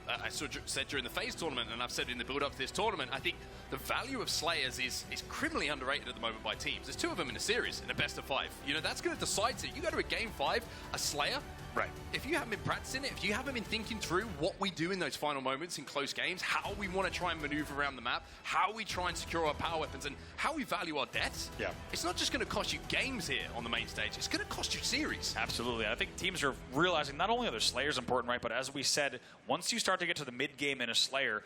I said during the FaZe tournament, and I've said in the build-up to this tournament, I think the value of Slayers is criminally underrated at the moment by teams. There's 2 of them in a series, in a best of 5. You know, that's going to decide it. You go to a game 5, a Slayer, right? If you haven't been practicing it, if you haven't been thinking through what we do in those final moments in close games, how we want to try and maneuver around the map, how we try and secure our power weapons, and how we value our deaths, it's not just going to cost you games here on the main stage, it's going to cost you series. Absolutely. I think teams are realizing not only are their Slayers important, right, but as we said, once you start to get to the mid-game in a Slayer,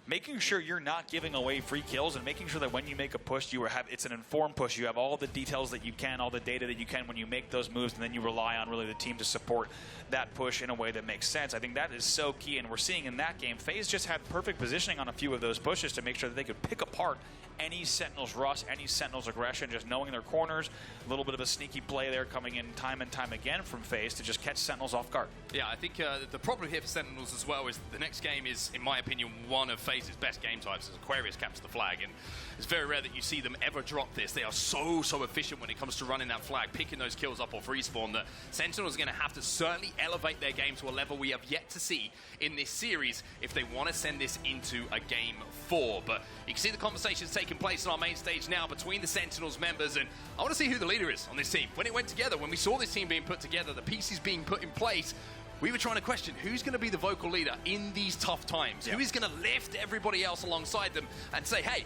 making sure you're not giving away free kills and making sure that when you make a push, it's an informed push. You have all the details that you can, all the data that you can when you make those moves, and then you rely on really the team to support that push in a way that makes sense. I think that is so key, and we're seeing in that game, FaZe just had perfect positioning on a few of those pushes to make sure that they could pick apart any Sentinels rush, any Sentinels aggression, just knowing their corners. A little bit of a sneaky play there coming in time and time again from FaZe to just catch Sentinels off guard. Yeah, I think the problem here for Sentinels as well is the next game is, in my opinion, one of FaZe's best game types as Aquarius captures the flag, and it's very rare that you see them ever drop this. They are so efficient when it comes to running that flag, picking those kills up off respawn, that Sentinels are going to have to certainly elevate their game to a level we have yet to see in this series if they want to send this into a game 4. But you can see the conversations taking place on our main stage now between the Sentinels members, and I want to see who the leader is on this team. When it went together, when we saw this team being put together, the pieces being put in place, we were trying to question who's going to be the vocal leader in these tough times. Who is going to lift everybody else alongside them and say, hey,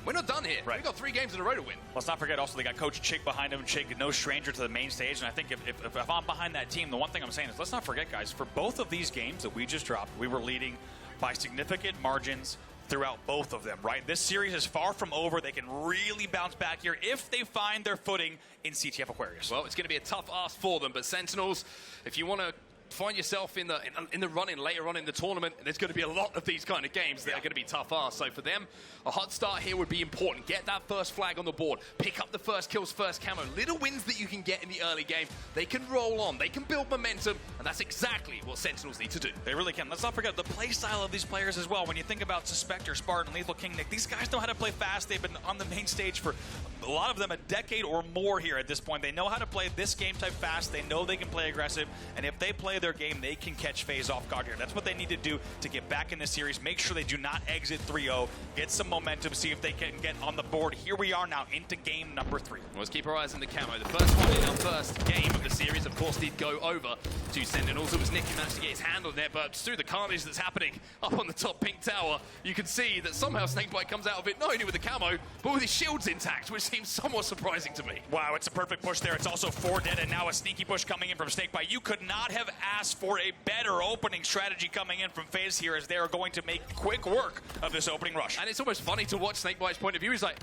we're not done here. Right. We've got 3 games in a row to win. Let's not forget also they got Coach Chick behind him. Chick, no stranger to the main stage. And I think if I'm behind that team, the one thing I'm saying is let's not forget, guys, for both of these games that we just dropped, we were leading by significant margins throughout both of them, right? This series is far from over. They can really bounce back here if they find their footing in CTF Aquarius. Well, it's going to be a tough ask for them, but Sentinels, if you want to find yourself in the running later on in the tournament, there's going to be a lot of these kind of games that are going to be tough asks. So for them, a hot start here would be important. Get that first flag on the board. Pick up the first kills, first camo. Little wins that you can get in the early game. They can roll on. They can build momentum, and that's exactly what Sentinels need to do. They really can. Let's not forget the play style of these players as well. When you think about Suspector, Spartan, LethuL, KingNick, these guys know how to play fast. They've been on the main stage for a lot of them a decade or more here at this point. They know how to play this game type fast. They know they can play aggressive, and if they play their game, they can catch FaZe off guard here. That's what they need to do to get back in this series. Make sure they do not exit 3-0. Get some momentum. See if they can get on the board. Here we are now into game number 3. Well, let's keep our eyes on the camo. The first one in our first game of the series, of course, did go over to Sentinels. It was Nick who managed to get his hand on there, but through the carnage that's happening up on the top pink tower, you can see that somehow SnakeBite comes out of it not only with the camo, but with his shields intact, which seems somewhat surprising to me. Wow, it's a perfect push there. It's also 4 dead, and now a sneaky push coming in from SnakeBite. You could not have asked for a better opening strategy coming in from FaZe here, as they are going to make quick work of this opening rush. And it's almost funny to watch SnakeBite's point of view. He's like,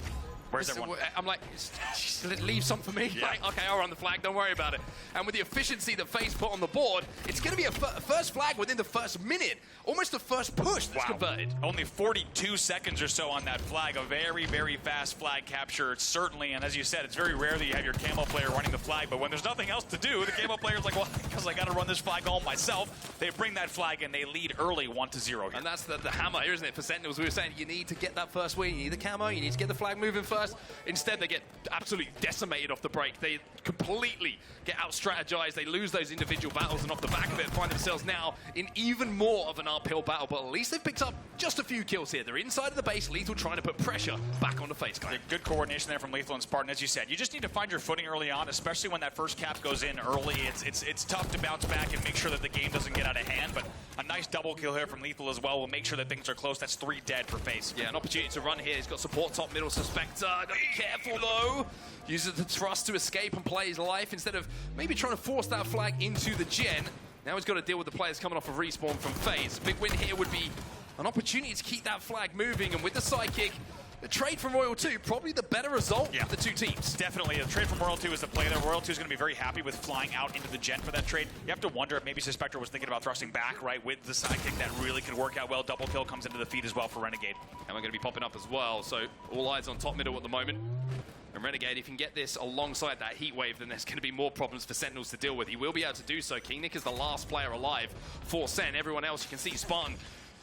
where's everyone? I'm like, leave some for me. Yeah. Like, okay, I'll run the flag, don't worry about it. And with the efficiency that FaZe put on the board, it's going to be a first flag within the first minute. Almost the first push that's converted. Only 42 seconds or so on that flag. A very, very fast flag capture, certainly. And as you said, it's very rare that you have your camo player running the flag, but when there's nothing else to do, the camo player's like, well, because I got to run this flag home myself. They bring that flag and they lead early 1-0 here. And that's the hammer here, isn't it, for Sentinels? We were saying you need to get that first win, you need the camo, you need to get the flag moving first. Instead, they get absolutely decimated off the break. They completely get out-strategized. They lose those individual battles, and off the back of it, find themselves now in even more of an uphill battle. But at least they've picked up just a few kills here. They're inside of the base. LethuL trying to put pressure back on the FaZe guy. Good coordination there from LethuL and Spartan. As you said, you just need to find your footing early on, especially when that first cap goes in early. It's tough to bounce back and make sure that the game doesn't get out of hand, but a nice double kill here from LethuL as well will make sure that things are close. That's 3 dead for FaZe. Yeah, an opportunity to run here. He's got support top middle. Suspector. Gotta be careful though. Uses the thrust to escape and play his life instead of maybe trying to force that flag into the gen. Now he's got to deal with the players coming off of respawn from FaZe. A big win here would be an opportunity to keep that flag moving, and with the sidekick, the trade from Royal 2, probably the better result of the two teams. Definitely. The trade from Royal 2 is the play there. Royal 2 is going to be very happy with flying out into the gen for that trade. You have to wonder if maybe Suspector was thinking about thrusting back, right, with the sidekick. That really could work out well. Double kill comes into the feed as well for Renegade. And we're going to be popping up as well, so all eyes on top middle at the moment. And Renegade, if you can get this alongside that heat wave, then there's going to be more problems for Sentinels to deal with. He will be able to do so. KingNick is the last player alive for Sen. Everyone else, you can see Spartan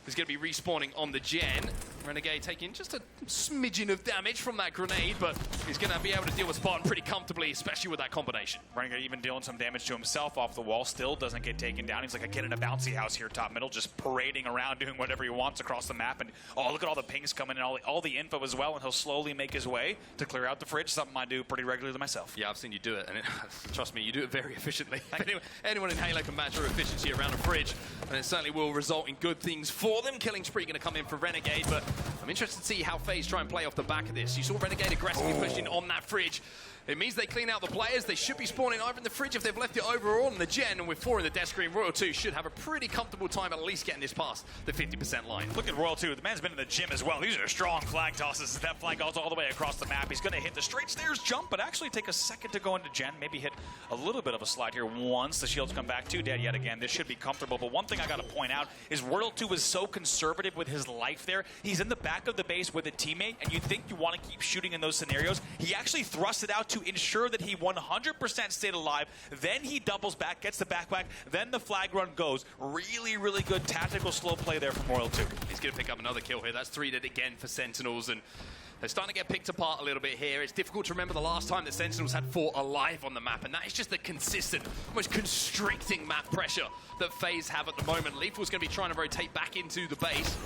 is going to be respawning on the gen. Renegade taking just a smidgen of damage from that grenade, but he's going to be able to deal with Spartan pretty comfortably, especially with that combination. Renegade even dealing some damage to himself off the wall, still doesn't get taken down. He's like a kid in a bouncy house here top middle, just parading around, doing whatever he wants across the map. And oh, look at all the pings coming in, all the info as well, and he'll slowly make his way to clear out the fridge, something I do pretty regularly myself. Yeah, I've seen you do it, and trust me, you do it very efficiently. Anyone in Halo can match your efficiency around a fridge, and it certainly will result in good things for them. Killing spree going to come in for Renegade, but I'm interested to see how FaZe try and play off the back of this. You saw Renegade aggressively pushing on that fridge. It means they clean out the players. They should be spawning either in the fridge if they've left it overall in the gen, and with 4 in the death screen, Royal 2 should have a pretty comfortable time at least getting this past the 50% line. Look at Royal 2. The man's been in the gym as well. These are strong flag tosses. That flag goes all the way across the map. He's going to hit the straight stairs jump, but actually take a second to go into gen. Maybe hit a little bit of a slide here once the shields come back. 2 dead yet again. This should be comfortable, but one thing I got to point out is Royal 2 is so conservative with his life there. He's in the back of the base with a teammate, and you think you want to keep shooting in those scenarios. He actually thrusts it out to ensure that he 100% stayed alive. Then he doubles back, gets the backpack, then the flag run goes. Really, really good tactical slow play there from Royal 2. He's going to pick up another kill here. That's 3 dead again for Sentinels, and they're starting to get picked apart a little bit here. It's difficult to remember the last time that Sentinels had 4 alive on the map, and that is just the consistent, almost constricting map pressure that FaZe have at the moment. LethuL's going to be trying to rotate back into the base.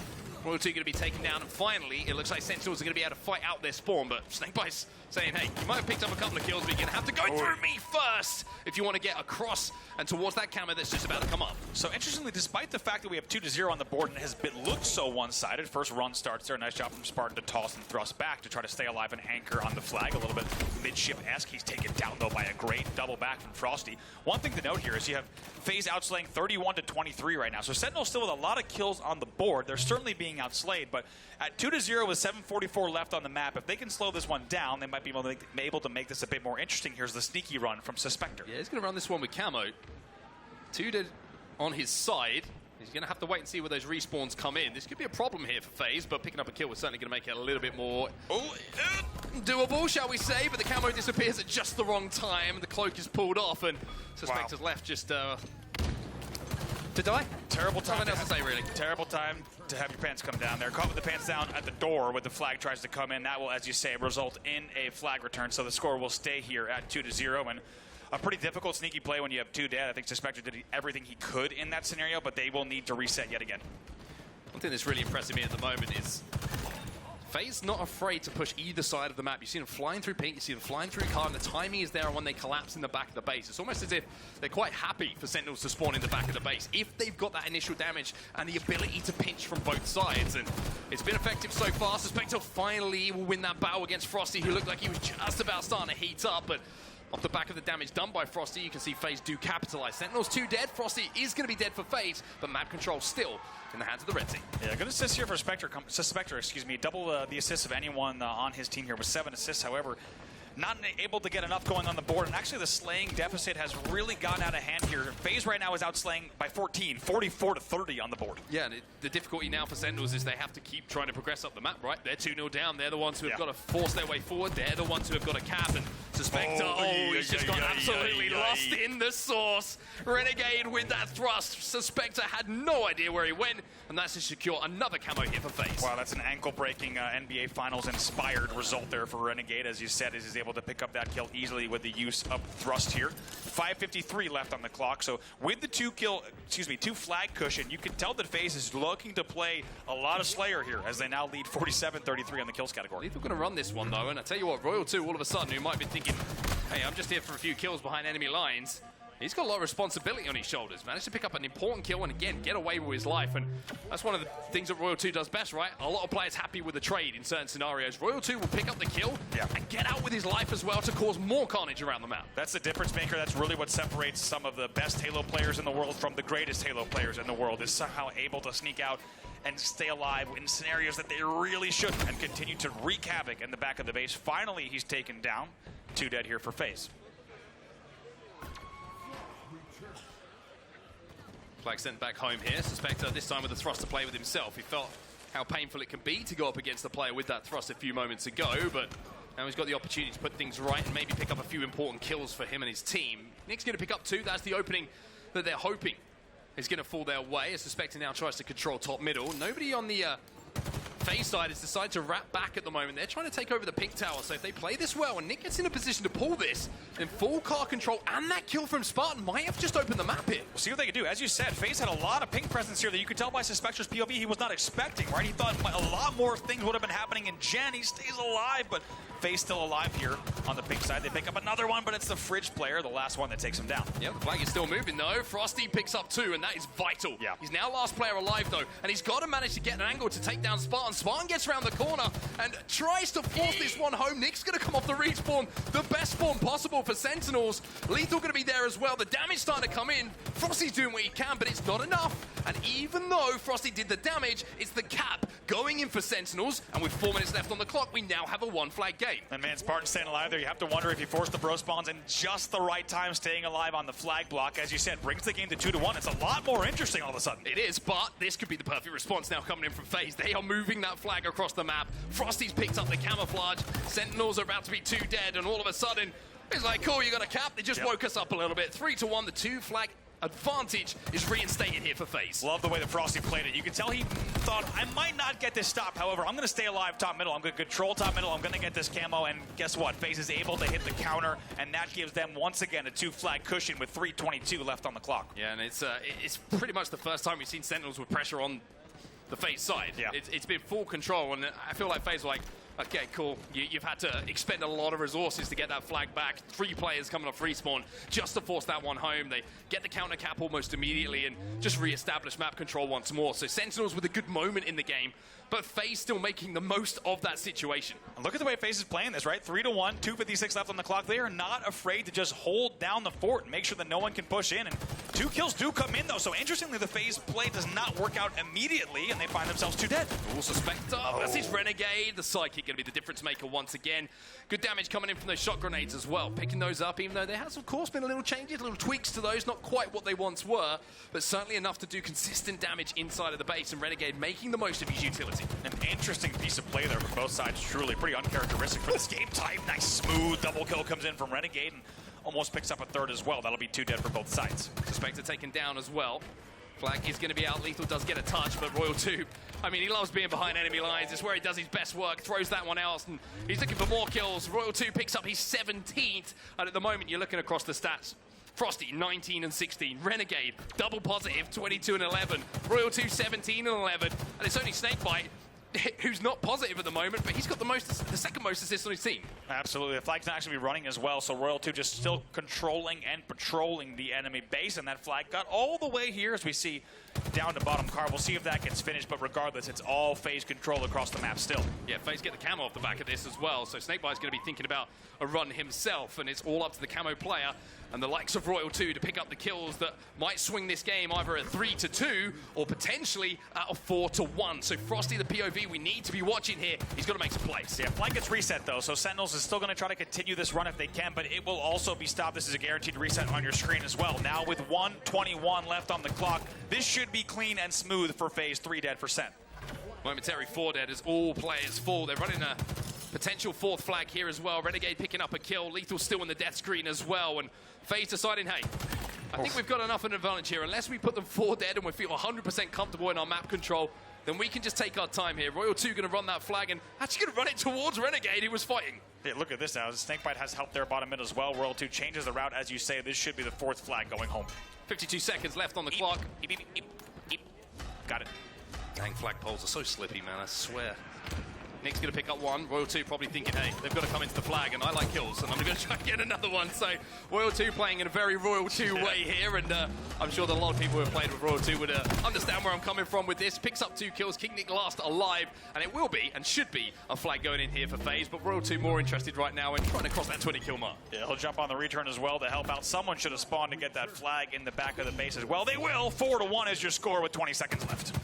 Royal 2 going to be taken down, and finally, it looks like Sentinels are going to be able to fight out their spawn, but SnakeBite's saying, hey, you might have picked up a couple of kills, but you're going to have to go through me first if you want to get across and towards that camera that's just about to come up. So interestingly, despite the fact that we have 2-0 on the board and it has looked so one-sided, first run starts there, nice job from Spartan to toss and thrust back to try to stay alive and anchor on the flag, a little bit midship-esque. He's taken down, though, by a great double back from Frosty. One thing to note here is you have FaZe outslaying 31-23 right now, so Sentinels still with a lot of kills on the board. They're certainly being outslayed, but at 2-0 with 7:44 left on the map, if they can slow this one down, they might be able to make this a bit more interesting. Here's the sneaky run from Suspector. Yeah, he's going to run this one with camo. 2 dead on his side. He's going to have to wait and see where those respawns come in. This could be a problem here for FaZe, but picking up a kill was certainly going to make it a little bit more doable, shall we say, but the camo disappears at just the wrong time. The cloak is pulled off, and Suspector's left just to die. Terrible time. Nothing else to say, really. Terrible time to have your pants come down there. Caught with the pants down at the door when the flag tries to come in. That will, as you say, result in a flag return, so the score will stay here at 2-0, and a pretty difficult sneaky play when you have 2 dead. I think Suspector did everything he could in that scenario, but they will need to reset yet again. One thing that's really impressing me at the moment is FaZe not afraid to push either side of the map. You see them flying through pink, you see them flying through car, and the timing is there when they collapse in the back of the base. It's almost as if they're quite happy for Sentinels to spawn in the back of the base if they've got that initial damage and the ability to pinch from both sides. And it's been effective so far. Suspector finally will win that battle against Frosty, who looked like he was just about starting to heat up, but off the back of the damage done by Frosty, you can see FaZe do capitalize. Sentinels 2 dead. Frosty is going to be dead for FaZe, but map control still in the hands of the red team. Yeah, good assist here for Suspector, excuse me. Double the assists of anyone on his team here with 7 assists. However, not able to get enough going on the board, and actually the slaying deficit has really gotten out of hand here. FaZe right now is outslaying by 14, 44-30 on the board. Yeah, and the difficulty now for Sentinels is they have to keep trying to progress up the map, right? They're 2-0 down. They're the ones who have got to force their way forward. They're the ones who have got to cap, and Suspector, he's just got absolutely lost in the sauce. Renegade with that thrust. Suspector had no idea where he went, and that's to secure another camo hit for FaZe. Wow, that's an ankle-breaking NBA Finals-inspired result there for Renegade. As you said, he's able to pick up that kill easily with the use of thrust here. 5:53 left on the clock, so with the 2 flag cushion, you can tell that FaZe is looking to play a lot of Slayer here, as they now lead 47-33 on the kills category. LethuL going to run this one, though, and I tell you what, Royal 2, all of a sudden, who might be thinking, hey, I'm just here for a few kills behind enemy lines, he's got a lot of responsibility on his shoulders. Managed to pick up an important kill and, again, get away with his life. And that's one of the things that Royal 2 does best, right? A lot of players happy with the trade in certain scenarios. Royal 2 will pick up the kill and get out with his life as well to cause more carnage around the map. That's the difference maker. That's really what separates some of the best Halo players in the world from the greatest Halo players in the world, is somehow able to sneak out and stay alive in scenarios that they really shouldn't and continue to wreak havoc in the back of the base. Finally, he's taken down. 2 dead here for FaZe. Flag sent back home here. Suspector this time with the thrust to play with himself. He felt how painful it can be to go up against a player with that thrust a few moments ago, but now he's got the opportunity to put things right and maybe pick up a few important kills for him and his team. Nick's going to pick up 2. That's the opening that they're hoping is going to fall their way, as Suspector now tries to control top middle. Nobody on the FaZe side has decided to wrap back at the moment. They're trying to take over the pink tower, so if they play this well and Nick gets in a position to pull this, then full car control and that kill from Spartan might have just opened the map here. We'll see what they can do. As you said, FaZe had a lot of pink presence here that you could tell by Suspector's POV he was not expecting, right? He thought a lot more things would have been happening in Gen. He stays alive, but FaZe still alive here on the pink side. They pick up another one, but it's the fridge player, the last one that takes him down. Yep, the flag is still moving though. Frosty picks up 2, and that is vital. Yeah. He's now last player alive though, and he's got to manage to get an angle to take down Spartan. Spartan gets around the corner and tries to force this one home. Nick's going to come off the respawn. The best spawn possible for Sentinels. LethuL going to be there as well. The damage starting to come in. Frosty's doing what he can, but it's not enough. And even though Frosty did the damage, it's the cap going in for Sentinels. And with 4 minutes left on the clock, we now have a 1 flag game. And man, Spartan staying alive there. You have to wonder if he forced the bro spawns in just the right time, staying alive on the flag block. As you said, brings the game to 2-1. It's a lot more interesting all of a sudden. It is, but this could be the perfect response now coming in from FaZe. They are moving that flag across the map. Frosty's picked up the camouflage. Sentinels are about to be 2 dead, and all of a sudden, it's like, cool, you got a cap. They just woke us up a little bit. 3-1, the 2 flag advantage is reinstated here for FaZe. Love the way that Frosty played it. You can tell he thought, I might not get this stop. However, I'm going to stay alive top middle. I'm going to control top middle. I'm going to get this camo. And guess what? FaZe is able to hit the counter, and that gives them, once again, a 2 flag cushion with 3:22 left on the clock. Yeah, and it's pretty much the first time we've seen Sentinels with pressure on the FaZe side. Yeah. It's been full control, and I feel like FaZe were like, okay, cool. You've had to expend a lot of resources to get that flag back. 3 players coming off respawn just to force that one home. They get the counter cap almost immediately and just re-establish map control once more. So Sentinels with a good moment in the game, but FaZe still making the most of that situation. And look at the way FaZe is playing this, right? 3-1, 2:56 left on the clock. They are not afraid to just hold down the fort and make sure that no one can push in. And 2 kills do come in, though. So interestingly, the FaZe play does not work out immediately, and they find themselves 2 dead. Ooh, Suspector versus Renegade. The Psychic going to be the difference maker once again. Good damage coming in from those shot grenades as well. Picking those up, even though there has, of course, been a little changes, little tweaks to those. Not quite what they once were, but certainly enough to do consistent damage inside of the base. And Renegade making the most of his utility. An interesting piece of play there from both sides. Truly pretty uncharacteristic for this game type. Nice smooth double kill comes in from Renegade and almost picks up a 3rd as well. That'll be 2 dead for both sides. Suspector taken down as well. Flag is going to be out. LethuL does get a touch, but Royal2, I mean, he loves being behind enemy lines. It's where he does his best work, throws that one out, and he's looking for more kills. Royal2 picks up his 17th, and at the moment, you're looking across the stats. Frosty, 19 and 16. Renegade, double positive, 22 and 11. Royal2, 17 and 11. And it's only SnakeBite, who's not positive at the moment, but he's got the second most assists on his team. Absolutely. The flag can actually be running as well, so Royal2 just still controlling and patrolling the enemy base, and that flag got all the way here as we see down to bottom car. We'll see if that gets finished, but regardless, it's all FaZe control across the map still. Yeah, FaZe get the camo off the back of this as well, so SnakeBite's going to be thinking about a run himself, and it's all up to the camo player and the likes of Royal2 to pick up the kills that might swing this game either at 3-2 or potentially at a 4-1. So Frosty, the POV we need to be watching here, he's got to make some plays. Yeah, flag gets reset though, so Sentinels is still going to try to continue this run if they can, but it will also be stopped. This is a guaranteed reset on your screen as well. Now with 1:21 left on the clock, this should be clean and smooth for FaZe. 3 dead for Sent. Momentary 4 dead as all players fall. They're running a potential 4th flag here as well. Renegade picking up a kill. LethuL still in the death screen as well. And FaZe deciding, hey, I think we've got enough of an advantage here. Unless we put them 4 dead and we feel 100% comfortable in our map control, then we can just take our time here. Royal2 going to run that flag and actually going to run it towards Renegade, who was fighting. Yeah, look at this now. SnakeBite has helped their bottom mid as well. Royal2 changes the route, as you say. This should be the 4th flag going home. 52 seconds left on the clock. Got it. Dang, flagpoles are so slippy, man, I swear. Nick's going to pick up one. Royal2 probably thinking, hey, they've got to come into the flag, and I like kills, and I'm going to try and get another one. So Royal2 playing in a very Royal2 way here, and I'm sure that a lot of people who have played with Royal2 would understand where I'm coming from with this. Picks up 2 kills. KingNick last alive, and it will be, and should be, a flag going in here for FaZe, but Royal2 more interested right now in trying to cross that 20-kill mark. Yeah, he'll jump on the return as well to help out. Someone should have spawned to get that flag in the back of the base as well. They will. 4-1 is your score with 20 seconds left.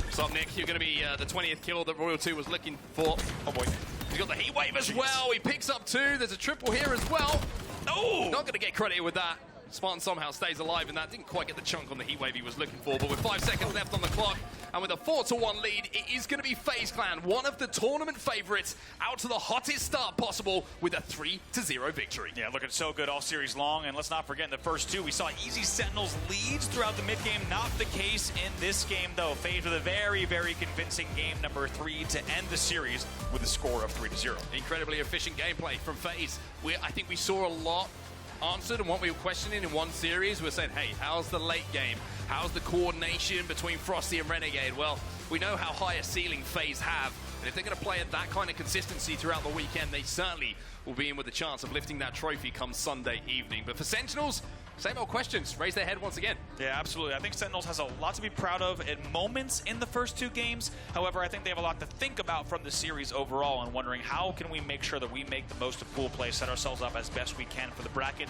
What's up, Nick? You're going to be the 20th kill that Royal2 was looking for. Oh, boy. He's got the heat wave as well. He picks up 2. There's a triple here as well. Oh! Not going to get credit with that. Spartan somehow stays alive in that. Didn't quite get the chunk on the heat wave he was looking for, but with 5 seconds left on the clock and with a 4-1 lead, it is going to be FaZe Clan, one of the tournament favorites, out to the hottest start possible with a 3-0 victory. Yeah, looking so good all series long, and let's not forget in the first 2, we saw easy Sentinels leads throughout the mid-game. Not the case in this game, though. FaZe with a very, very convincing game number 3 to end the series with a score of 3-0. Incredibly efficient gameplay from FaZe. I think we saw a lot answered, and what we were questioning in one series, we're saying, hey, how's the late game? How's the coordination between Frosty and Renegade? Well, we know how high a ceiling FaZe have, and if they're going to play at that kind of consistency throughout the weekend, they certainly will be in with a chance of lifting that trophy come Sunday evening. But for Sentinels, same old questions. Raise their head once again. Yeah, absolutely. I think Sentinels has a lot to be proud of at moments in the first 2 games. However, I think they have a lot to think about from the series overall and wondering how can we make sure that we make the most of pool play, set ourselves up as best we can for the bracket.